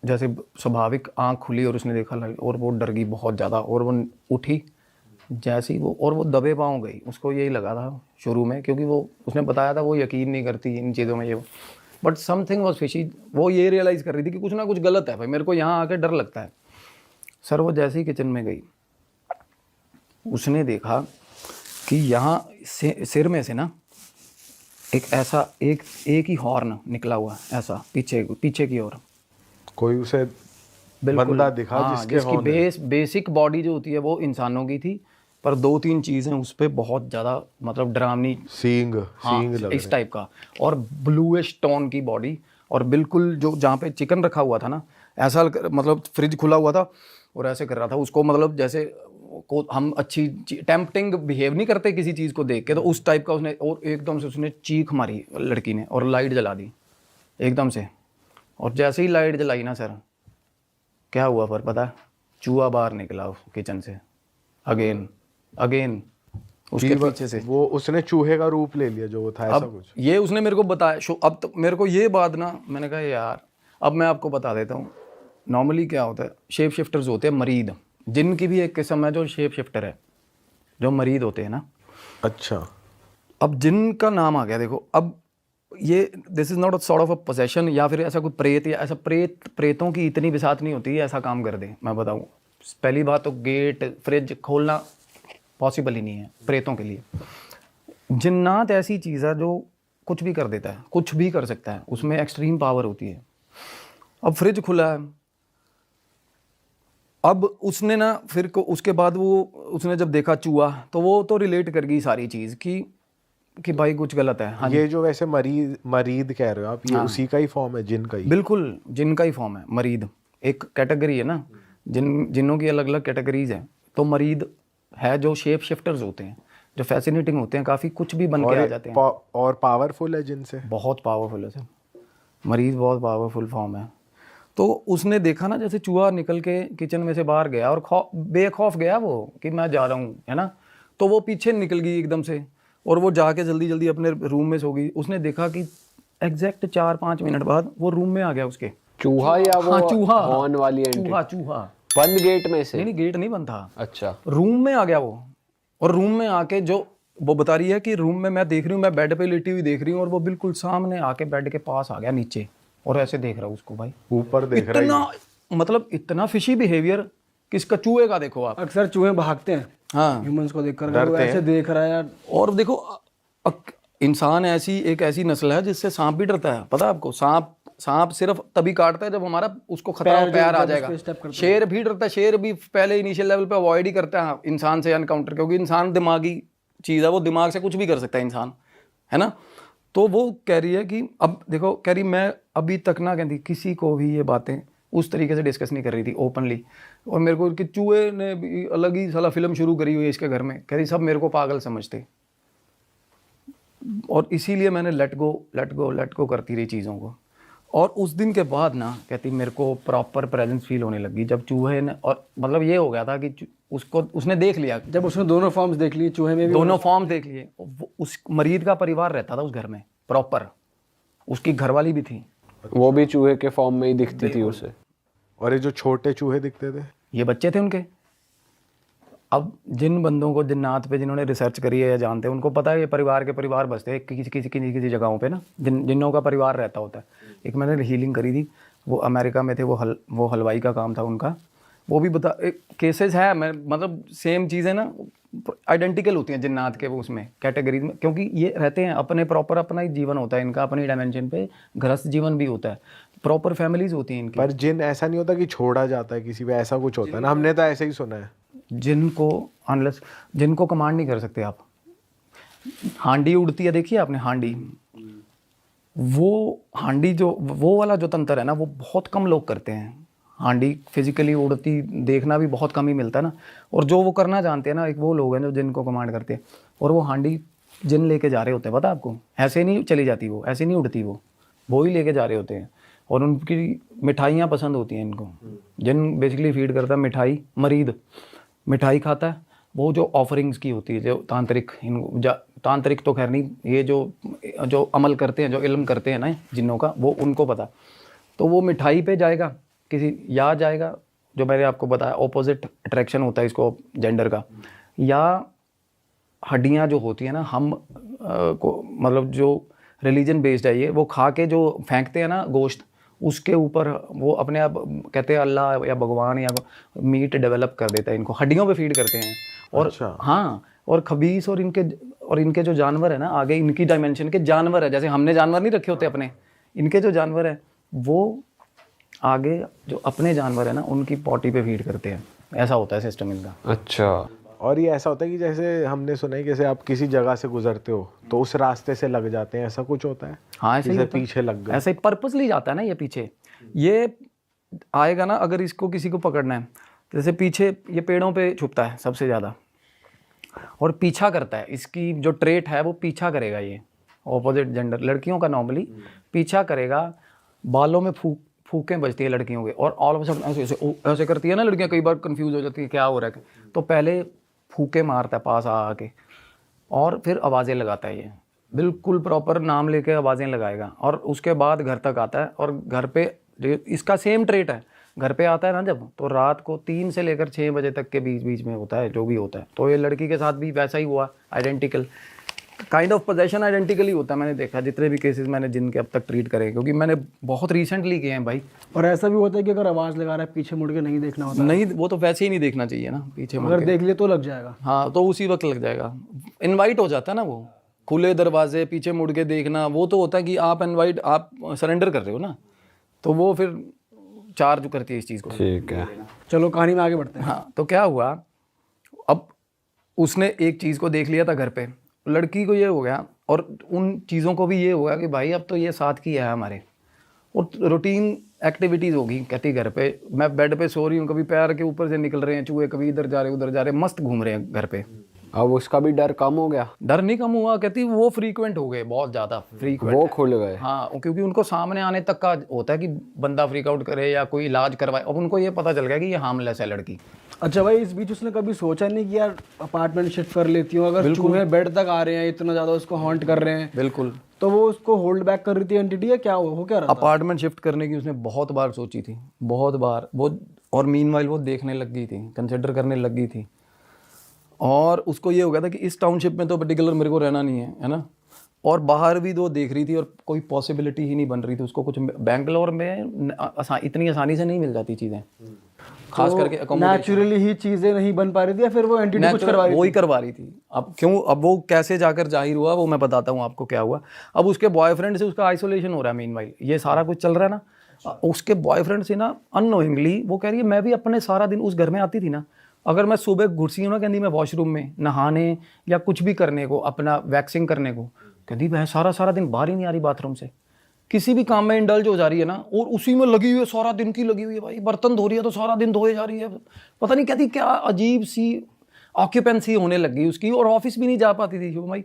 जैसे स्वाभाविक आंख खुली और उसने देखा लाइट, और वो डर गई बहुत ज़्यादा, और वो उठी जैसे ही वो, और वो दबे पाँव गई। उसको यही लगा था शुरू में, क्योंकि वो उसने बताया था वो यकीन नहीं करती इन चीज़ों में, ये बट समथिंग वाज फिशी। वो ये रियलाइज़ कर रही थी कि कुछ ना कुछ गलत है भाई, मेरे को यहाँ आके डर लगता है। सर वो जैसे ही किचन में गई, उसने देखा कि यहाँ सिर में से ना एक ऐसा एक ही हॉर्न निकला हुआ, ऐसा पीछे की ओर। कोई उसे बंदा दिखा जिसकी बेसिक बॉडी जो होती है वो इंसानों की थी, पर 2-3 चीज़ें उस पर बहुत ज़्यादा मतलब डरावनी, सींग लग इस टाइप का, और ब्लूइश टोन की बॉडी। और बिल्कुल जो जहाँ पे चिकन रखा हुआ था ना, ऐसा मतलब फ्रिज खुला हुआ था और ऐसे कर रहा था उसको, मतलब जैसे को हम अच्छी टेम्पटिंग बिहेव नहीं करते किसी चीज़ को देख के, तो उस टाइप का उसने, और एकदम से उसने चीख मारी लड़की ने और लाइट जला दी एकदम से। और जैसे ही लाइट जलाई ना सर, क्या हुआ पर पता है? चूहा बाहर निकला उस किचन से अगेन उसके पीछे से। वो उसने चूहे का रूप ले लिया जो वो था, ऐसा कुछ। ये उसने मेरे को बताया। अब तो मेरे को ये बात ना, मैंने कहा यार अब मैं आपको बता देता हूँ। नॉर्मली क्या होता है, शेप शिफ्टर्स होते हैं मरीद, जिनकी भी एक किस्म है जो शेप शिफ्टर है, जो मरीद होते हैं ना। अच्छा। अब जिनका नाम आ गया देखो, अब ये this is not a sort of a possession, या फिर ऐसा कोई प्रेत, या ऐसा प्रेतों की इतनी बिसात नहीं होती है ऐसा काम कर दे। मैं बताऊँ, पहली बात तो गेट फ्रिज खोलना पॉसिबल ही नहीं है प्रेतों के लिए। जिन्नात ऐसी चीज़ है जो कुछ भी कर देता है, कुछ भी कर सकता है, उसमें एक्सट्रीम पावर होती है। अब फ्रिज खुला है, अब उसने ना फिर उसके बाद वो उसने जब देखा चूहा, तो वो तो रिलेट कर गई सारी चीज़ कि भाई कुछ गलत है। हाँ, ये जो वैसे मरीद कह रहे हो आप, ये उसी का ही फॉर्म है, जिन का ही? बिल्कुल जिन का ही फॉर्म है। मरीद एक कैटेगरी है ना, जिनों की अलग अलग कैटेगरीज हैं। तो मरीद है जो शेप शिफ्टर्स होते हैं, जो फैसिनेटिंग होते हैं, काफ़ी कुछ भी बन के आ जाते हैं। और पावरफुल है जिनसे, बहुत पावरफुल है सर, मरीज बहुत पावरफुल फॉर्म है। तो उसने देखा ना जैसे चूहा निकल के किचन में से बाहर गया, और बेखौफ गया वो कि मैं जा रहा हूँ, है ना। तो वो पीछे निकल गई एकदम से, और वो जाके जल्दी जल्दी अपने रूम में सो गई। उसने देखा कि एग्जैक्ट 4-5 मिनट बाद वो रूम में आ गया उसके। चूहा या वो? हाँ चूहा, हॉर्न वाली एंट्री? चूहा बंद गेट में से? नहीं, गेट नहीं बंद था। अच्छा। रूम में आ गया वो, और रूम में आके जो वो बता रही है कि रूम में मैं देख रही हूँ, मैं बेड पे लेटी हुई देख रही हूँ, और वो बिल्कुल सामने आके बेड के पास आ गया नीचे, और ऐसे देख रहा हूँ उसको। भाई ऊपर देख रहा है। इतना मतलब इतना फिशी बिहेवियर किसका? चूहे का। देखो आप, अक्सर चूहे भागते हैं हाँ, ह्यूमंस को देखकर, वो ऐसे देख रहा है यार। और देखो इंसान एक ऐसी नस्ल है जिससे सांप भी डरता है। पता है आपको? सांप सिर्फ तभी काटता है जब हमारा उसको खतरा पैर आ जाएगा। शेर भी डरता है, शेर भी पहले इनिशियल लेवल पे अवॉइड ही करता है इंसान से एनकाउंटर, क्योंकि इंसान दिमागी चीज़ है, वो दिमाग से कुछ भी कर सकता है इंसान, है ना। तो वो कह रही है कि अब देखो, कह रही मैं अभी तक ना कहती किसी को भी ये बातें उस तरीके से डिस्कस नहीं कर रही थी ओपनली। और मेरे को कि चूहे ने भी अलग ही साला फिल्म शुरू करी हुई है इसके घर में। कह रही सब मेरे को पागल समझते, और इसीलिए मैंने लेट गो करती रही चीज़ों को। और उस दिन के बाद ना कहती मेरे को प्रॉपर प्रेजेंस फील होने लगी जब चूहे ने, और मतलब ये हो गया था कि उसको उसने देख लिया, जब उसने दोनों फॉर्म्स देख लिए, चूहे में भी दोनों फॉर्म देख लिए। उस मरीद का परिवार रहता था उस घर में प्रॉपर, उसकी घरवाली भी थी, वो भी चूहे के फॉर्म में ही दिखती थी उसे। और ये जो छोटे चूहे दिखते थे, ये बच्चे थे उनके। अब जिन बंदों को जिन्नात पे जिन्होंने रिसर्च करी है या जानते हैं उनको पता है ये परिवार के परिवार बसते हैं किसी जगहों पे ना, जिन्हों का परिवार रहता होता है। एक मैंने हीलिंग करी थी, वो अमेरिका में थे, वो हलवाई का काम था उनका। वो भी बता एक केसेस है, मैं मतलब सेम चीज़ें ना आइडेंटिकल होती हैं जिन्नात के वो उसमें कैटेगरीज में, क्योंकि ये रहते हैं अपने प्रॉपर, अपना ही जीवन होता है इनका, अपनी डायमेंशन पे गृहस्थ जीवन भी होता है, प्रॉपर फैमिलीज होती हैं इनकी। पर जिन ऐसा नहीं होता कि छोड़ा जाता है किसी पे, ऐसा कुछ होता है ना, हमने तो ऐसे ही सुना है। जिनको अनलेस जिनको कमांड नहीं कर सकते आप। हांडी उड़ती है, देखिए आपने हांडी, वो हांडी जो वो वाला जो तंत्र है ना वो बहुत कम लोग करते हैं। हांडी फिजिकली उड़ती देखना भी बहुत कम ही मिलता है ना, और जो वो करना जानते हैं ना, एक वो लोग हैं जो जिनको कमांड करते हैं, और वो हांडी जिन लेके जा रहे होते हैं, पता है आपको, ऐसे नहीं चली जाती वो, ऐसे नहीं उड़ती वो ही लेके जा रहे होते हैं। और उनकी मिठाइयाँ पसंद होती हैं इनको। जिन बेसिकली फीड करता है मिठाई, मरीद मिठाई खाता है, वो जो ऑफरिंग्स की होती है, जो तांत्रिक तांत्रिक तो खैर नहीं, ये जो अमल करते हैं, जो इल्म करते हैं ना जिन्नों का, वो उनको पता। तो वो मिठाई पे जाएगा, किसी या जाएगा, जो मैंने आपको बताया ऑपोजिट अट्रैक्शन होता है इसको जेंडर का, या हड्डियाँ जो होती है ना, हम को मतलब जो रिलीजन बेस्ड है ये, वो खा के जो फेंकते हैं ना गोश्त, उसके ऊपर वो अपने आप कहते हैं अल्लाह या भगवान या मीट डेवलप कर देता है इनको, हड्डियों पे फीड करते हैं। और अच्छा। हाँ, और खबीस और इनके जो जानवर है ना, आगे इनकी डायमेंशन के जानवर है, जैसे हमने जानवर नहीं रखे होते अपने, इनके जो जानवर है वो आगे जो अपने जानवर है ना उनकी पॉटी पे फीड करते हैं। ऐसा होता है सिस्टम इनका। अच्छा। और ये ऐसा होता है कि जैसे हमने सुना है कि जैसे आप किसी जगह से गुजरते हो तो उस रास्ते से लग जाते हैं, ऐसा कुछ होता है? हाँ, ऐसे ही जैसे पीछे लग गए, ऐसे ही पर्पसली जाता है ना ये पीछे। ये आएगा ना, अगर इसको किसी को पकड़ना है, जैसे पीछे ये पेड़ों पे छुपता है सबसे ज़्यादा, और पीछा करता है, इसकी जो ट्रेट है वो पीछा करेगा। ये ऑपोजिट जेंडर लड़कियों का नॉर्मली पीछा करेगा, बालों में फूकें बजती है लड़कियों के, और ऑल ऑफ सडन ऐसे करती है ना लड़कियां, कई बार कंफ्यूज हो जाती है क्या हो रहा है, तो पहले फूके मारता है पास आके, और फिर आवाज़ें लगाता है। ये बिल्कुल प्रॉपर नाम लेके आवाज़ें लगाएगा, और उसके बाद घर तक आता है। और घर पे इसका सेम ट्रेट है, घर पे आता है ना जब, तो रात को 3 से लेकर 6 बजे तक के बीच में होता है जो भी होता है। तो ये लड़की के साथ भी वैसा ही हुआ, identical kind of possession identically होता है। मैंने देखा जितने भी केसेस मैंने जिनके अब तक ट्रीट करे, क्योंकि मैंने बहुत रिसेंटली किए हैं भाई। और ऐसा भी होता है कि अगर आवाज़ लगा रहा है पीछे मुड़ के नहीं देखना होता, नहीं, वो तो वैसे ही नहीं देखना चाहिए ना, पीछे मुड़ अगर के। देख लिए तो लग जाएगा। हाँ, तो उसी वक्त लग जाएगा। इनवाइट हो जाता है ना वो, खुले दरवाजे पीछे मुड़ के देखना, वो तो होता है कि आप इनवाइट, आप सरेंडर कर रहे हो ना, तो वो फिर चार्ज करती है इस चीज़ को। ठीक है, चलो कहानी में आगे बढ़ते हैं। हाँ, तो क्या हुआ, अब उसने एक चीज़ को देख लिया था घर पे, लड़की को ये हो गया, और उन चीज़ों को भी ये हो गया कि भाई अब तो ये साथ की है हमारे, और रूटीन एक्टिविटीज़ होगी। कहती घर पे मैं बेड पे सो रही हूँ, कभी पैर के ऊपर से निकल रहे हैं चूहे, कभी इधर जा रहे उधर जा रहे, मस्त घूम रहे हैं घर पे। अब उसका भी डर कम हो गया? डर नहीं कम हुआ, कहती वो फ्रीक्वेंट हो गए, बहुत ज़्यादा फ्रीक्वेंट। वो खुल गए? हाँ, क्योंकि उनको सामने आने तक का होता है कि बंदा फ्रीक आउट करे या कोई इलाज करवाए। अब उनको ये पता चल गया कि ये हार्मलेस है लड़की। अच्छा भाई, इस बीच उसने कभी सोचा नहीं कि यार अपार्टमेंट शिफ्ट कर लेती हूँ, अगर चूहे बेड तक आ रहे हैं, इतना ज़्यादा उसको हॉन्ट कर रहे हैं, बिल्कुल, तो वो उसको होल्ड बैक कर रही थी एंटिटी, या क्या हो क्या रहा था? अपार्टमेंट शिफ्ट करने की उसने बहुत बार सोची थी, बहुत बार वो, और मीनवाइल वो देखने लग गई थी, कंसिडर करने लग गई थी। और उसको ये हो गया था कि इस टाउनशिप में तो पर्टिकुलर मेरे को रहना नहीं है ना, और बाहर भी वो देख रही थी, और कोई पॉसिबिलिटी ही नहीं बन रही थी उसको। कुछ बेंगलोर में इतनी आसानी से नहीं मिल जाती चीज़ें, खास करके नेचुरली ही चीज़ें नहीं बन पा रही थी, या फिर वो एंटिटी कुछ करवा रही थी? वो ही करवा रही थी। अब क्यों, अब वो कैसे जाकर जाहिर हुआ वो मैं बताता हूँ आपको क्या हुआ। अब उसके बॉयफ्रेंड से उसका आइसोलेशन हो रहा है, मीनवाइल ये सारा कुछ चल रहा है ना। उसके बॉयफ्रेंड से ना अननोइंगली वो कह रही है, मैं भी अपने सारा दिन उस घर में आती थी ना, अगर मैं सुबह घुसी हूँ ना, कहती मैं वॉशरूम में नहाने या कुछ भी करने को, अपना वैक्सिंग करने को, कहती मैं सारा दिन बाहर ही नहीं आ रही बाथरूम से, किसी भी काम में इंडल्ज हो जा रही है ना, और उसी में लगी हुई है, सारा दिन की लगी हुई है भाई। बर्तन धो रही है तो सारा दिन धोए जा रही है, पता नहीं कहती क्या अजीब सी ऑक्यूपेंसी होने लग गई उसकी, और ऑफिस भी नहीं जा पाती थी भाई।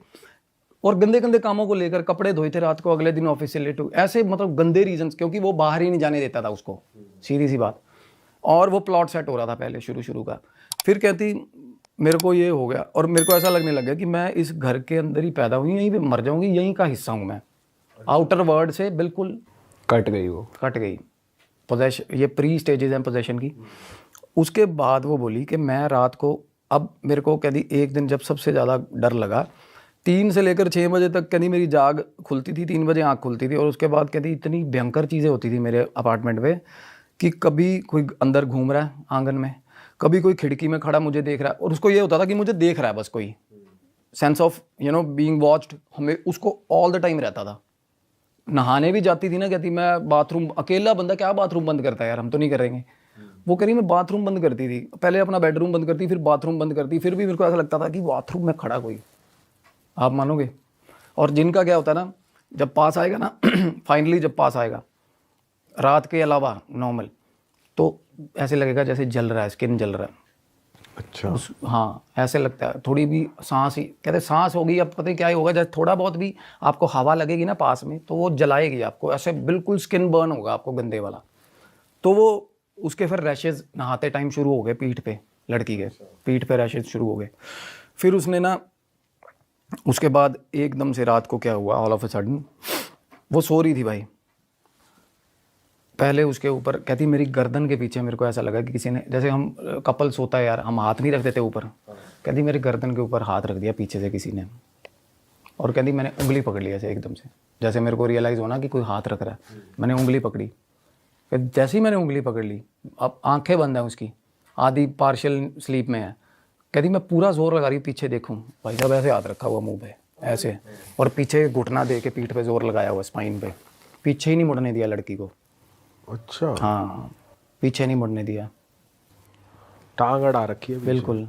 और गंदे गंदे कामों को लेकर, कपड़े धोए थे रात को, अगले दिन ऑफिस से लेट हो, ऐसे मतलब गंदे रीजंस, क्योंकि वो बाहर ही नहीं जाने देता था उसको, सीधी सी बात। और वो प्लॉट सेट हो रहा था पहले शुरू का। फिर कहती मेरे को ये हो गया, और मेरे को ऐसा लगने लग गया कि मैं इस घर के अंदर ही पैदा हुई, यहीं पे मर जाऊंगी, यहीं का हिस्सा हूँ मैं, आउटर वर्ल्ड से बिल्कुल कट गई, वो कट गई। पोजेशन, ये प्री स्टेजेस हैं पोजेशन की। उसके बाद वो बोली कि मैं रात को अब मेरे को कहती एक दिन जब सबसे ज़्यादा डर लगा, 3 से लेकर 6 बजे तक कहती मेरी जाग खुलती थी, 3 बजे आँख खुलती थी, और उसके बाद कहती इतनी भयंकर चीज़ें होती थी मेरे अपार्टमेंट में कि कभी कोई अंदर घूम रहा है आंगन में, कभी कोई खिड़की में खड़ा मुझे देख रहा है, और उसको ये होता था कि मुझे देख रहा है बस, कोई सेंस ऑफ बीइंग वॉच्ड हमें उसको ऑल द टाइम रहता था। नहाने भी जाती थी ना, कहती मैं बाथरूम, अकेला बंदा क्या बाथरूम बंद करता है यार, हम तो नहीं करेंगे। वो कह रही मैं बाथरूम बंद करती थी, पहले अपना बेडरूम बंद करती, फिर बाथरूम बंद करती, फिर भी मेरे को ऐसा लगता था कि बाथरूम में खड़ा कोई, आप मानोगे। और जिनका क्या होता है ना, जब पास आएगा ना फाइनली जब पास आएगा रात के अलावा नॉर्मल, तो ऐसे लगेगा जैसे जल रहा है, स्किन जल रहा है। अच्छा। हाँ ऐसे लगता है, थोड़ी भी सांस ही, कहते सांस होगी, अब पता नहीं क्या ही होगा, जैसे थोड़ा बहुत भी आपको हवा लगेगी ना पास में तो वो जलाएगी आपको, ऐसे बिल्कुल स्किन बर्न होगा आपको गंदे वाला। तो वो उसके फिर रैशेज नहाते टाइम शुरू हो गए पीठ पे, लड़की के पीठ पे रैशेज शुरू हो गए। फिर उसने ना उसके बाद एकदम से रात को क्या हुआ, ऑल ऑफ अ सडन वो सो रही थी भाई, पहले उसके ऊपर कहती मेरी गर्दन के पीछे मेरे को ऐसा लगा कि किसी ने, जैसे हम कपल सोता है यार, हम हाथ नहीं रख देते ऊपर, कहती मेरी गर्दन के ऊपर हाथ रख दिया पीछे से किसी ने, और कहती मैंने उंगली पकड़ लिया ऐसे एकदम से, जैसे मेरे को रियलाइज़ होना कि कोई हाथ रख रहा है, मैंने उंगली पकड़ी। जैसे ही मैंने उंगली पकड़ ली, अब आंखें बंद हैं उसकी, आधी पार्शियल स्लीप में है, कहती मैं पूरा जोर लगा रही हूँ पीछे देखूँ, भाई साहब ऐसे हाथ रखा हुआ मुंह पे ऐसे, और पीछे घुटना दे के पीठ पे जोर लगाया हुआ स्पाइन पे, पीछे ही नहीं मुड़ने दिया लड़की को। अच्छा। हाँ पीछे नहीं मुड़ने दिया, टांग अड़ा रखी है पीछे। बिल्कुल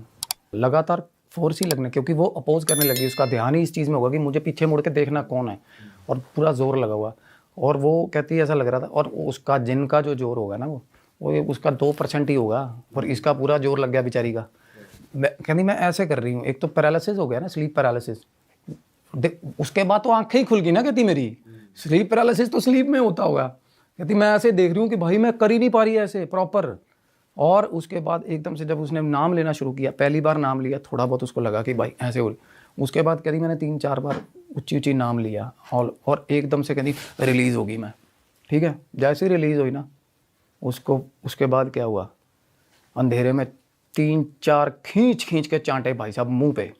लगातार फोर्स ही लगने, क्योंकि वो अपोज करने लगी, उसका ध्यान ही इस चीज़ में होगा कि मुझे पीछे मुड़ के देखना कौन है, और पूरा जोर लगा हुआ। और वो कहती है ऐसा लग रहा था, और उसका जिनका जो जोर होगा ना वो उसका 2% ही होगा, और इसका पूरा जोर लग गया बेचारी का। कहती मैं ऐसे कर रही हूँ, एक तो पैरालिसिस हो गया ना, स्लीप पैरालिसिस, उसके बाद तो आंखें ही खुल गई ना, कहती मेरी स्लीप पैरालिसिस तो स्लीप में होता होगा, कहती मैं ऐसे देख रही हूँ कि भाई मैं कर ही नहीं पा रही ऐसे प्रॉपर। और उसके बाद एकदम से जब उसने नाम लेना शुरू किया, पहली बार नाम लिया, थोड़ा बहुत उसको लगा कि भाई ऐसे हो, उसके बाद कहती मैंने 3-4 बार ऊंची ऊंची नाम लिया, और एकदम से कहती रिलीज़ होगी मैं, ठीक है। जैसे ही रिलीज़ हुई ना उसको, उसके बाद क्या हुआ, अंधेरे में 3-4 खींच खींच के चांटे भाई साहब मुंह पे,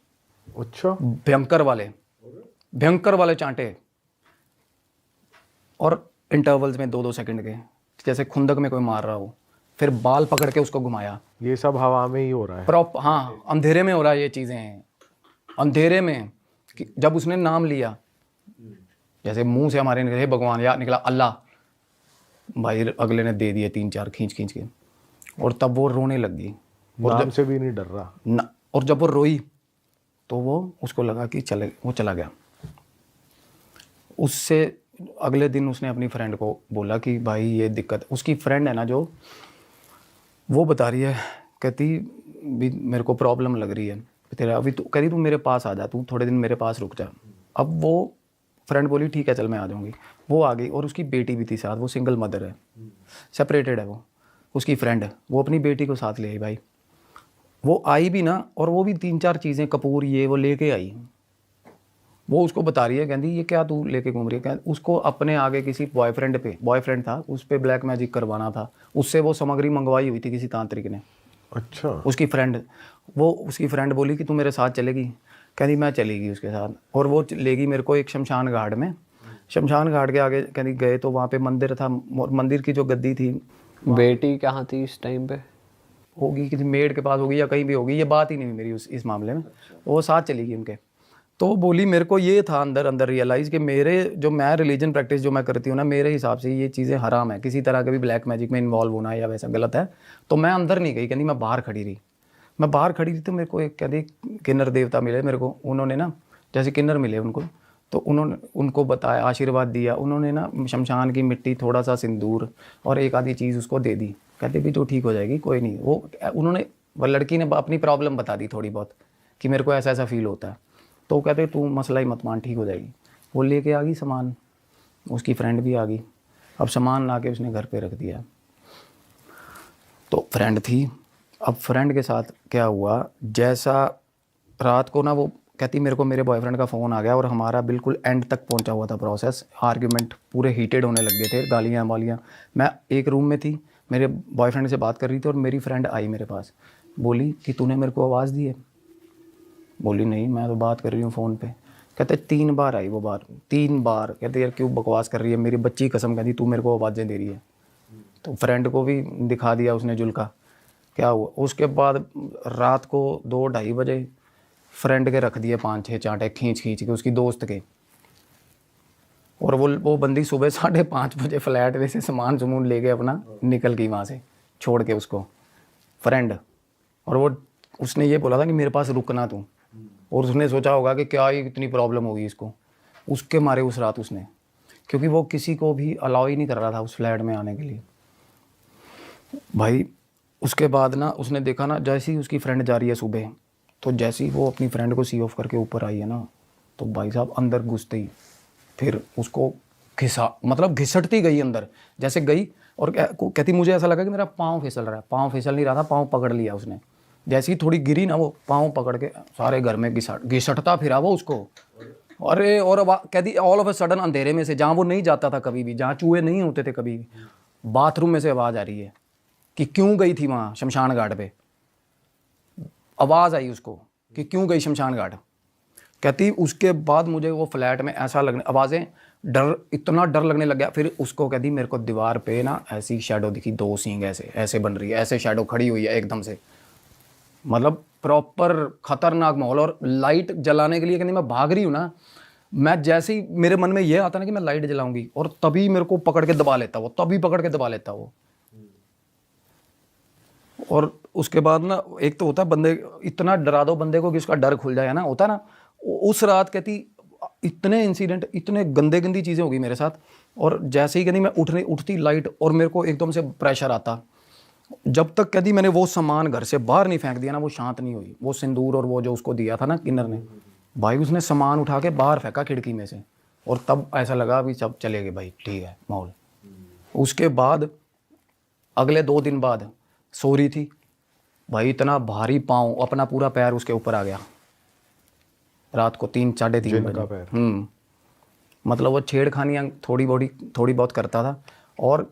अच्छा। भयंकर वाले चांटे, और इंटरवल्स में 2-2 सेकंड के, जैसे खुंदक में कोई मार रहा हो, फिर बाल पकड़ के उसको घुमाया। ये सब हवा में ही हो रहा है। हाँ अंधेरे में हो रहा है ये चीज़ें, अंधेरे में। जब उसने नाम लिया, जैसे मुंह से हमारे निकले भगवान या निकला अल्लाह, भाई अगले ने दे दिए 3-4 खींच खींच के, और तब वो रोने लग गई, नाम से भी नहीं डर रहा ना। और जब वो रोई तो वो उसको लगा कि वो चला गया। उससे अगले दिन उसने अपनी फ्रेंड को बोला कि भाई ये दिक्कत, उसकी फ्रेंड है ना जो, वो बता रही है, कहती भी मेरे को प्रॉब्लम लग रही है तेरा, अभी तू कह रही तू मेरे पास आ जा, तू थोड़े दिन मेरे पास रुक जा। अब वो फ्रेंड बोली ठीक है चल मैं आ जाऊँगी। वो आ गई, और उसकी बेटी भी थी साथ, वो सिंगल मदर है, सेपरेटेड है वो, उसकी फ्रेंड, वो अपनी बेटी को साथ ले आई भाई। वो आई भी ना, और वो भी 3-4 चीज़ें कपूर ये वो लेके आई। वो उसको बता रही है, कहती ये क्या तू लेके घूम रही है, उसको अपने आगे किसी बॉयफ्रेंड था, उस पर ब्लैक मैजिक करवाना था, उससे वो सामग्री मंगवाई हुई थी किसी तांत्रिक ने। अच्छा। उसकी फ्रेंड बोली कि तू मेरे साथ चलेगी, कहती मैं चलेगी उसके साथ, और वो लेगी मेरे को एक शमशान घाट में, शमशान घाट के आगे कहती गए तो वहाँ पे मंदिर था, मंदिर की जो गद्दी थी। बेटी कहाँ थी इस टाइम पे? होगी किसी मेड के पास होगी या कहीं भी होगी, ये बात ही नहीं हुई मेरी इस मामले में, वो साथ चलेगी उनके। तो बोली मेरे को ये था अंदर रियलाइज़ कि मैं रिलीजन प्रैक्टिस जो मैं करती हूँ ना, मेरे हिसाब से ये चीज़ें हराम है, किसी तरह के भी ब्लैक मैजिक में इन्वॉल्व होना या वैसा गलत है। तो मैं अंदर नहीं गई, कहती मैं बाहर खड़ी रही तो मेरे को एक कहती किन्नर देवता मिले मेरे को, उन्होंने ना जैसे किन्नर मिले उनको, तो उन्होंने उनको बताया, आशीर्वाद दिया, उन्होंने ना शमशान की मिट्टी, थोड़ा सा सिंदूर और एक आधी चीज़ उसको दे दी, कहते भी तो ठीक हो जाएगी कोई नहीं। वो लड़की ने अपनी प्रॉब्लम बता दी थोड़ी बहुत कि मेरे को ऐसा फील होता है, तो कहते तू मसला ही मत मान, ठीक हो जाएगी। वो लेके आ गई सामान, उसकी फ्रेंड भी आ गई, अब सामान ला के उसने घर पे रख दिया। तो फ्रेंड थी, अब फ्रेंड के साथ क्या हुआ, जैसा रात को ना वो कहती मेरे को मेरे बॉयफ्रेंड का फ़ोन आ गया, और हमारा बिल्कुल एंड तक पहुंचा हुआ था प्रोसेस, आर्ग्यूमेंट पूरे हीटेड होने लग गए थे, गालियाँ वालियाँ। मैं एक रूम में थी, मेरे बॉयफ्रेंड से बात कर रही थी, और मेरी फ्रेंड आई मेरे पास, बोली कि तूने मेरे को आवाज़ दी है? बोली नहीं, मैं तो बात कर रही हूँ फ़ोन पे। कहते 3 बार आई वो बात, 3 बार। कहते यार क्यों बकवास कर रही है, मेरी बच्ची कसम कहती तू मेरे को आवाज़ें दे रही है। तो फ्रेंड को भी दिखा दिया उसने जुल्का, क्या हुआ। उसके बाद रात को 2-2:30 बजे फ्रेंड के रख दिए 5-6 चांटे खींच के उसकी दोस्त के। और वो बंदी सुबह 5:30 बजे फ्लैट में से सामान सुमून ले गए अपना, निकल गई वहाँ से छोड़ के उसको फ्रेंड। और वो उसने ये बोला था कि मेरे पास रुकना तू, और उसने सोचा होगा कि क्या ही इतनी प्रॉब्लम होगी इसको, उसके मारे उस रात उसने, क्योंकि वो किसी को भी अलाउ ही नहीं कर रहा था उस फ्लैट में आने के लिए भाई। उसके बाद ना उसने देखा ना, जैसे ही उसकी फ्रेंड जा रही है सुबह, तो जैसे ही वो अपनी फ्रेंड को सी ऑफ करके ऊपर आई है ना, तो भाई साहब अंदर घुसते ही फिर उसको घिसटती गई अंदर, जैसे गई और कहती मुझे ऐसा लगा कि मेरा पाँव फिसल रहा है। पाँव फिसल नहीं रहा था, पाँव पकड़ लिया उसने। जैसे ही थोड़ी गिरी ना, वो पाँव पकड़ के सारे घर में घिसटता फिरा वो उसको। अरे और कहती ऑल ऑफ अ सडन अंधेरे में से, जहाँ वो नहीं जाता था कभी भी, जहाँ चूहे नहीं होते थे कभी भी, बाथरूम में से आवाज़ आ रही है कि क्यों गई थी वहाँ शमशान घाट पे। आवाज़ आई उसको कि क्यों गई शमशान घाट। कहती उसके बाद मुझे वो फ्लैट में ऐसा लगने, आवाज़ें, डर, इतना डर लगने लग गया। फिर उसको कहती मेरे को दीवार पे ना ऐसी शैडो दिखी, 2 सींग ऐसे बन रही है, ऐसे शैडो खड़ी हुई है एकदम से, मतलब प्रॉपर खतरनाक माहौल। और लाइट जलाने के लिए कहती मैं भाग रही हूँ ना, मैं जैसे ही मेरे मन में ये आता ना कि मैं लाइट जलाऊंगी, और तभी मेरे को पकड़ के दबा लेता वो, तभी पकड़ के दबा लेता वो। और उसके बाद ना, एक तो होता है बंदे, इतना डरा दो बंदे को कि उसका डर खुल जाए ना, होता ना। उस रात कहती इतने इंसिडेंट, इतने गंदी चीज़ें हो गई मेरे साथ। और जैसे ही कहती मैं उठती लाइट, और मेरे को एकदम से प्रेशर आता। जब तक कहती मैंने वो सामान घर से बाहर नहीं फेंक दिया ना, वो शांत नहीं हुई। वो सिंदूर और वो जो उसको दिया था ना किन्नर ने, भाई उसने सामान उठा के बाहर फेंका खिड़की में से, और तब ऐसा लगा अभी सब चले गए भाई, ठीक है माहौल। उसके बाद अगले 2 दिन बाद सो रही थी भाई, इतना भारी पाँव, अपना पूरा पैर उसके ऊपर आ गया रात को 3-3:30 बजे। मतलब वो छेड़खानियाँ थोड़ी बहुत करता था, और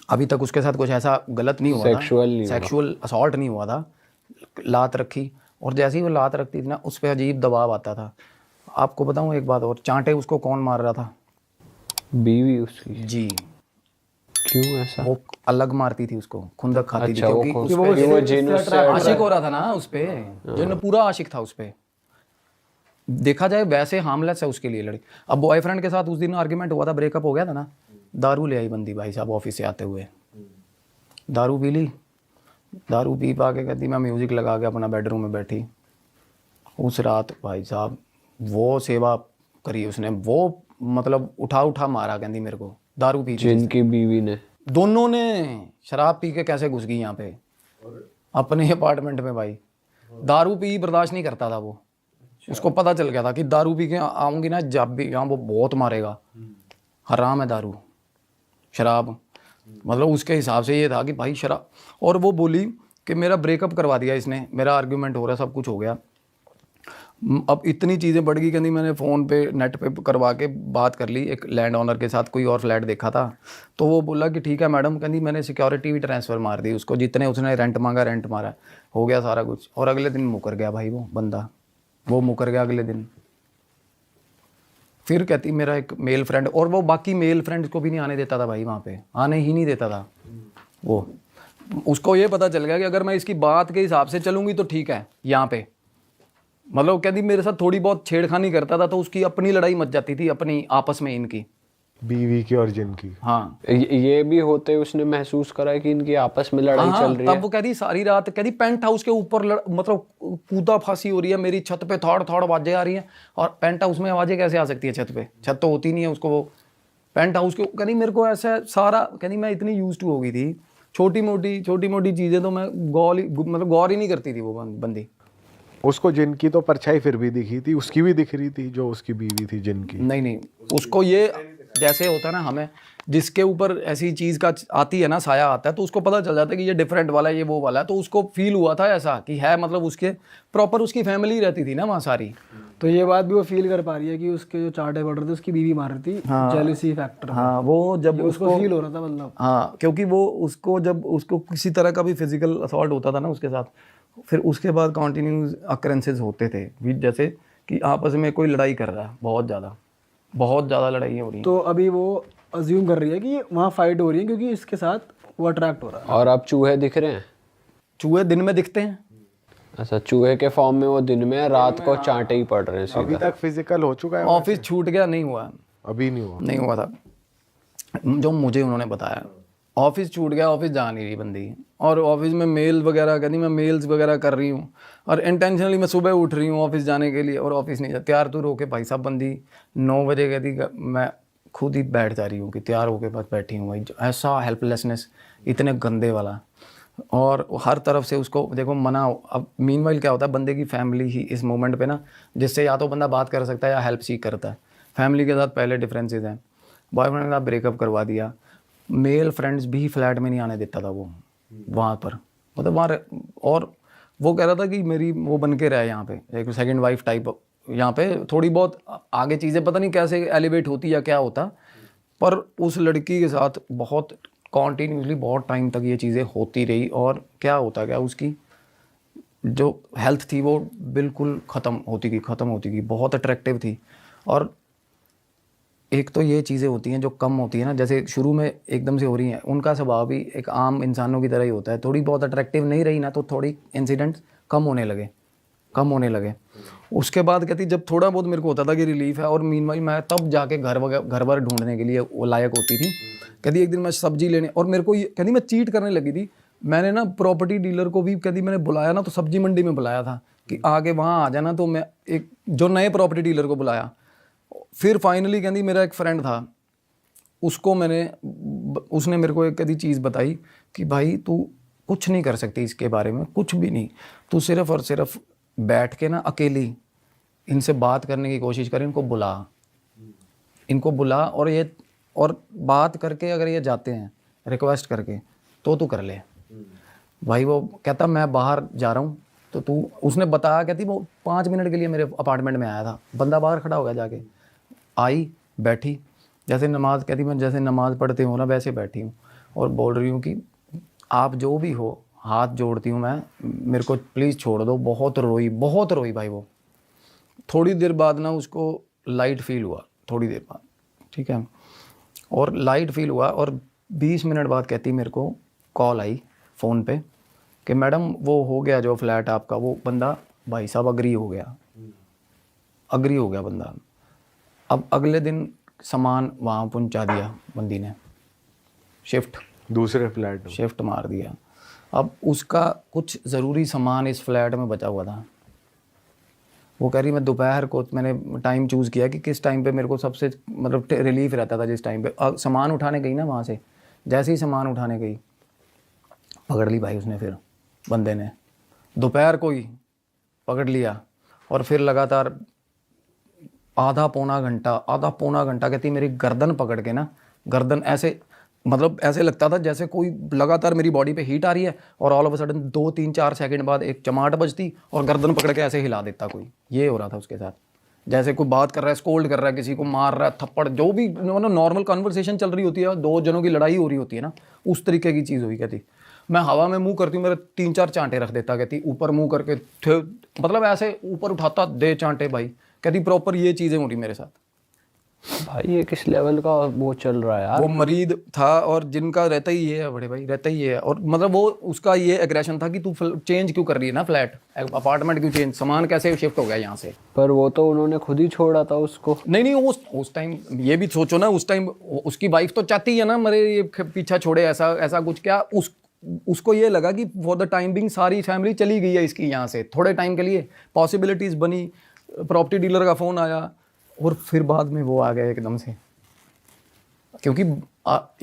अभी तक उसके साथ कुछ ऐसा गलत नहीं हुआ था, सेक्सुअल असॉल्ट नहीं हुआ था। लात रखी, और जैसे ही वो लात रखती थी ना, उस पर अजीब दबाव आता था। आपको बताऊं एक बात और, चांटे उसको कौन मार रहा था? बीवी उसकी जी। क्यों ऐसा? वो अलग मारती थी उसको, खुंदक खाती थी, अच्छा, क्योंकि वो जिन उससे आशिक हो रहा था ना उस पे, जो पूरा आशिक था उस पे। देखा जाए वैसे हार्मलेस है उसके लिए लड़की। अब बॉयफ्रेंड के साथ उस दिन आर्ग्यूमेंट हुआ था, ब्रेकअप हो गया था ना, दारू ले आई बंदी भाई साहब ऑफिस से आते हुए, दारू पी ली, दारू पी पा के कहती मैं म्यूज़िक लगा के अपना बेडरूम में बैठी। उस रात भाई साहब वो सेवा करी उसने, वो मतलब उठा मारा, कहती मेरे को दारू पी, जिनकी बीवी ने, दोनों ने शराब पी के कैसे घुस गई यहाँ पे अपने अपार्टमेंट में भाई। दारू पी बर्दाश्त नहीं करता था वो, उसको पता चल गया था कि दारू पी के आऊँगी ना जब भी यहाँ, वो बहुत मारेगा, हराम है दारू शराब। मतलब उसके हिसाब से ये था कि भाई शराब। और वो बोली कि मेरा ब्रेकअप करवा दिया इसने, मेरा आर्ग्यूमेंट हो रहा, सब कुछ हो गया, अब इतनी चीज़ें बढ़ गई। कहती मैंने फ़ोन पे नेट पे करवा के बात कर ली एक लैंड ओनर के साथ, कोई और फ्लैट देखा था, तो वो बोला कि ठीक है मैडम, कहती मैंने सिक्योरिटी भी ट्रांसफ़र मार दी उसको, जितने उसने रेंट मांगा रेंट मारा, हो गया सारा कुछ। और अगले दिन मुकर गया भाई वो बंदा, वो मुकर गया अगले दिन। फिर कहती मेरा एक मेल फ्रेंड, और वो बाकी मेल फ्रेंड्स को भी नहीं आने देता था भाई, वहाँ पे आने ही नहीं देता था वो। उसको ये पता चल गया कि अगर मैं इसकी बात के हिसाब से चलूँगी तो ठीक है यहाँ पे, मतलब कहती मेरे साथ थोड़ी बहुत छेड़खानी करता था, तो उसकी अपनी लड़ाई मच जाती थी अपनी आपस में इनकी, बीवी की और जिनकी। हाँ ये भी होते उसने महसूस करा है कि इनकी आपस में लड़ाई चल रही है। तब वो कहती सारी रात, कहती पेंट हाउस के ऊपर मतलब कूदा फांसी हो रही है, मेरी छत पे थोड़ आवाजें आ रही हैं, और पेंट हाउस में आवाजें कैसे आ सकती है छत पे, छत तो होती नहीं है उसको, वो पेंट हाउस के। कहती मेरे को ऐसा सारा, कहती मैं इतनी यूज्ड टू हो गई थी, छोटी मोटी चीजें तो मैं गौर ही नहीं करती थी वो बंदी। उसको जिनकी तो परछाई फिर भी दिखी थी, उसकी भी दिख रही थी जो उसकी बीवी थी जिनकी। नहीं उसको ये जैसे होता है ना, हमें जिसके ऊपर ऐसी चीज़ का आती है ना, साया आता है, तो उसको पता चल जाता है कि ये डिफरेंट वाला है, ये वो वाला है। तो उसको फील हुआ था ऐसा कि है, मतलब उसके प्रॉपर उसकी फैमिली रहती थी ना वहाँ सारी। तो ये बात भी वो फील कर पा रही है कि उसके जो चार्टे पड़ रहे थे उसकी बीवी मार रही थी, जेलसी फैक्टर। हाँ, वो जब उसको फील हो रहा था मतलब। हाँ, क्योंकि वो उसको जब उसको किसी तरह का भी फिजिकल असॉल्ट होता था ना उसके साथ, फिर उसके बाद कंटिन्यूस अकरेंसेस होते थे भी, जैसे कि आपस में कोई लड़ाई कर रहा है, बहुत ज़्यादा लड़ाई हो रही है। तो अभी वो अज्यूम कर रही है कि वहाँ फाइट हो रही है क्योंकि इसके साथ वो अट्रैक्ट हो रहा है। और अब चूहे दिख रहे हैं? चूहे दिन में दिखते हैं। अच्छा, चूहे के फॉर्म में वो दिन में, रात को चांटे ही पड़ रहे हैं अभी सीधा। तक फिजिकल हो चुका है? ऑफिस छूट गया? नहीं हुआ, अभी नहीं हुआ था जो मुझे उन्होंने बताया। ऑफिस छूट गया, ऑफिस जा नहीं रही बंदी, और ऑफिस में मेल वगैरह कहती मैं मेल्स वगैरह कर रही हूँ, और इंटेंशनली मैं सुबह उठ रही हूँ ऑफिस जाने के लिए, और ऑफिस नहीं जा। तैयार तो होके भाई साहब बंदी 9 बजे कहती मैं खुद ही बैठ जा रही हूँ कि तैयार होके बस बैठी हूँ भाई। ऐसा हेल्पलेसनेस, इतने गंदे वाला, और हर तरफ से उसको देखो मना। अब मीनवाइल क्या होता है, बंदे की फैमिली ही इस मोमेंट पे ना, जिससे या तो बंदा बात कर सकता है या हेल्प सीख करता है। फैमिली के साथ पहले डिफरेंसेस हैं, बॉयफ्रेंड के साथ ब्रेकअप करवा दिया, मेल फ्रेंड्स भी फ्लैट में नहीं आने देता था वो वहाँ पर, मतलब वहाँ। और वो कह रहा था कि मेरी वो बन के रहे यहाँ पे, एक सेकंड वाइफ टाइप यहाँ पे। थोड़ी बहुत आगे चीज़ें पता नहीं कैसे एलिवेट होती या क्या होता, पर उस लड़की के साथ बहुत कॉन्टीन्यूसली बहुत टाइम तक ये चीज़ें होती रही। और क्या होता क्या, उसकी जो हेल्थ थी वो बिल्कुल ख़त्म होती गई, बहुत अट्रैक्टिव थी। और एक तो ये चीज़ें होती हैं जो कम होती है ना, जैसे शुरू में एकदम से हो रही हैं, उनका स्वभाव भी एक आम इंसानों की तरह ही होता है। थोड़ी बहुत अट्रैक्टिव नहीं रही ना, तो थोड़ी इंसिडेंट्स कम होने लगे। उसके बाद कहती जब थोड़ा बहुत मेरे को होता था कि रिलीफ है, और मीनवाइल मैं तब जाके घर वर ढूंढने के लिए वो लायक होती थी। कहती एक दिन मैं सब्जी लेने, और मेरे को ये कहती मैं चीट करने लगी थी। मैंने ना प्रॉपर्टी डीलर को भी कहती मैंने बुलाया ना, तो सब्जी मंडी में बुलाया था कि आगे वहाँ आ जाना, तो मैं एक जो नए प्रॉपर्टी डीलर को बुलाया। फिर फाइनली कहती मेरा एक फ्रेंड था, उसने मेरे को एक कदी चीज़ बताई कि भाई तू कुछ नहीं कर सकती इसके बारे में, कुछ भी नहीं, तू सिर्फ़ और सिर्फ बैठ के ना अकेली इनसे बात करने की कोशिश कर, इनको बुला और बात करके अगर ये जाते हैं रिक्वेस्ट करके तो तू कर ले। भाई वो कहता मैं बाहर जा रहा हूँ, तो तू, उसने बताया, कहती वो 5 मिनट के लिए मेरे अपार्टमेंट में आया था, बंदा बाहर खड़ा हो गया, जाके आई बैठी, जैसे नमाज, कहती मैं जैसे नमाज पढ़ती हूँ ना वैसे बैठी हूँ, और बोल रही हूँ कि आप जो भी हो, हाथ जोड़ती हूँ मैं, मेरे को प्लीज़ छोड़ दो। बहुत रोई भाई वो। थोड़ी देर बाद ना उसको लाइट फील हुआ, थोड़ी देर बाद, ठीक है, और लाइट फील हुआ, और 20 मिनट बाद कहती मेरे को कॉल आई फ़ोन पे कि मैडम वो हो गया जो फ्लैट आपका, वो बंदा भाई साहब अग्री हो गया बंदा। अब अगले दिन सामान वहाँ पहुँचा दिया बंदी ने, दूसरे फ्लैट में शिफ्ट मार दिया। अब उसका कुछ ज़रूरी सामान इस फ्लैट में बचा हुआ था। वो कह रही मैं दोपहर को, मैंने टाइम चूज़ किया कि किस टाइम पे मेरे को सबसे मतलब रिलीफ रहता था, जिस टाइम पे सामान उठाने गई ना वहाँ से, जैसे ही सामान उठाने गई पकड़ ली भाई उसने, फिर बंदे ने दोपहर को ही पकड़ लिया, और फिर लगातार आधा पौना घंटा कहती मेरी गर्दन पकड़ के ना, गर्दन ऐसे, मतलब ऐसे लगता था जैसे कोई लगातार मेरी बॉडी पे हीट आ रही है, और all of a sudden 2-3-4 second बाद एक चमाट बजती और गर्दन पकड़ के ऐसे हिला देता कोई। ये हो रहा था उसके साथ, जैसे कोई बात कर रहा है, स्कोल्ड कर रहा है, किसी को मार रहा है, थप्पड़, जो भी मतलब नॉर्मल कन्वर्सेशन चल रही होती है, 2 जनों की लड़ाई हो रही होती है ना, उस तरीके की चीज़ हुई। कहती मैं हवा में मुँह करती हूँ, मेरे 3-4 चांटे रख देता, कहती ऊपर मुँह करके मतलब ऐसे ऊपर उठाता, दे चांटे भाई। कहती प्रॉपर ये चीज़ें हो रही मेरे साथ। भाई ये किस लेवल का वो चल रहा है यार। वो मरीद था, और जिनका रहता ही ये है बड़े भाई, रहता ही ये है। और मतलब वो उसका ये एग्रेशन था कि तू चेंज क्यों कर रही है ना, फ्लैट अपार्टमेंट क्यों चेंज, सामान कैसे शिफ्ट हो गया यहाँ से। पर वो तो उन्होंने खुद ही छोड़ा था उसको। नहीं उस टाइम ये भी सोचो ना, उस टाइम उसकी वाइफ तो चाहती है ना मेरे ये पीछा छोड़े, ऐसा कुछ क्या, उसको ये लगा कि फॉर द टाइम बिंग सारी फैमिली चली गई है इसकी यहाँ से, थोड़े टाइम के लिए पॉसिबिलिटीज़ बनी, प्रॉपर्टी डीलर का फ़ोन आया, और फिर बाद में वो आ गया एकदम से। क्योंकि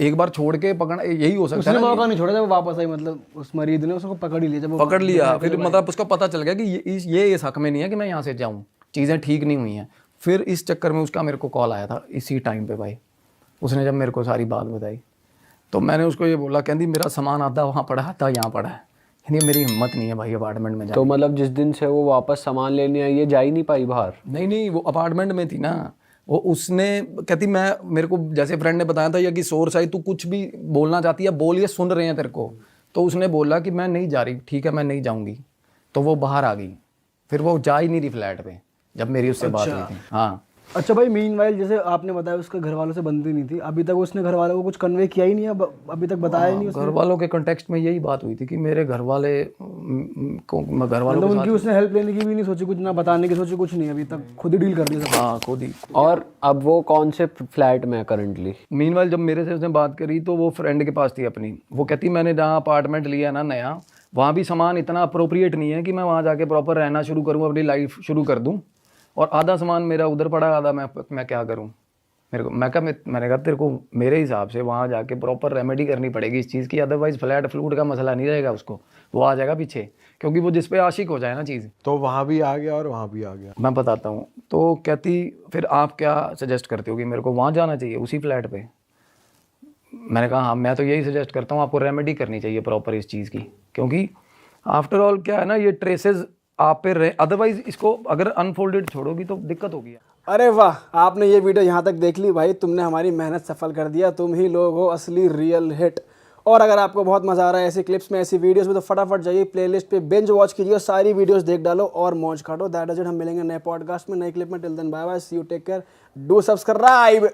एक बार छोड़ के पकड़ना यही हो सकता है ना, मौका नहीं छोड़ा, जब वो वापस आई, मतलब उस मरीद ने उसको पकड़ ही लिया, जब वो पकड़ लिया, फिर मतलब उसको पता चल गया कि ये इस हक में नहीं है कि मैं यहाँ से जाऊँ, चीज़ें ठीक नहीं हुई हैं। फिर इस चक्कर में उसका मेरे को कॉल आया था इसी टाइम पे भाई, उसने जब मेरे को सारी बात बताई तो मैंने उसको ये बोला, कहती मेरा सामान आधा वहाँ पड़ा है, आधा यहाँ पड़ा है। कहती मेरी हिम्मत नहीं है भाई अपार्टमेंट में जाने तो मतलब जिस दिन से वो वापस सामान लेने आई, ये जा ही नहीं पाई बाहर? नहीं, वो अपार्टमेंट में थी ना, वो उसने कहती मैं, मेरे को जैसे फ्रेंड ने बताया था या कि सोर्स आई, तू कुछ भी बोलना चाहती है बोल, ये सुन रहे हैं तेरे को। तो उसने बोला कि मैं नहीं जा रही, ठीक है मैं नहीं जाऊँगी। तो वो बाहर आ गई, फिर वो जा ही नहीं रही फ्लैट पे जब मेरी उससे बात हुई थी। हाँ। अच्छा भाई, मीनवाइल जैसे आपने बताया उसके घर वालों से बनती नहीं थी, अभी तक उसने घर वालों को कुछ कन्वे किया ही नहीं है, अभी तक बताया ही नहीं उसने? घर वालों के कॉन्टेक्स्ट में यही बात हुई थी कि मेरे घर वाले को, मैं घर वालों मतलब के उनकी उसने हेल्प लेने की भी नहीं सोची, कुछ ना बताने की सोची, कुछ नहीं, अभी तक खुद ही डील कर दी सब? हाँ खुद ही। और अब वो कौन से फ्लैट में है करंटली? मीनवाइल जब मेरे से उसने बात करी तो वो फ्रेंड के पास थी अपनी। वो कहती मैंने जहाँ अपार्टमेंट लिया ना नया, वहाँ भी सामान इतना अप्रोप्रिएट नहीं है कि मैं वहाँ जाके प्रॉपर रहना शुरू करूँ, अपनी लाइफ शुरू कर दूँ, और आधा सामान मेरा उधर पड़ा, आधा मैं क्या करूँ। मेरे को मैंने कहा तेरे को मेरे हिसाब से वहाँ जाके प्रॉपर रेमेडी करनी पड़ेगी इस चीज़ की, अदरवाइज फ्लैट फ्लूट का मसला नहीं रहेगा उसको, वो आ जाएगा पीछे, क्योंकि वो जिस पे आशिक हो जाए ना चीज़। तो वहाँ भी आ गया और वहाँ भी आ गया। मैं बताता हूँ। तो कहती फिर आप क्या सजेस्ट करते हो कि मेरे को वहाँ जाना चाहिए उसी फ्लैट पे? मैंने कहा हाँ, मैं तो यही सजेस्ट करता हूँ, आपको रेमेडी करनी चाहिए प्रॉपर इस चीज़ की, क्योंकि आफ्टर ऑल क्या है ना, ये ट्रेसेस आप पे रहे, अदरवाइज इसको अगर अनफोल्डेड छोड़ोगी तो दिक्कत होगी। अरे वाह, आपने ये वीडियो यहाँ तक देख ली भाई, तुमने हमारी मेहनत सफल कर दिया, तुम ही लोग हो असली रियल हिट। और अगर आपको बहुत मजा आ रहा है ऐसी क्लिप्स में, ऐसी वीडियोस में, तो फटाफट जाइए प्लेलिस्ट पे बिंज वॉच कीजिए, सारी वीडियोस देख डालो और मौज काटो। That is it. हम मिलेंगे नए पॉडकास्ट में, नए क्लिप में। Till then bye bye, see you, take care, do subscribe.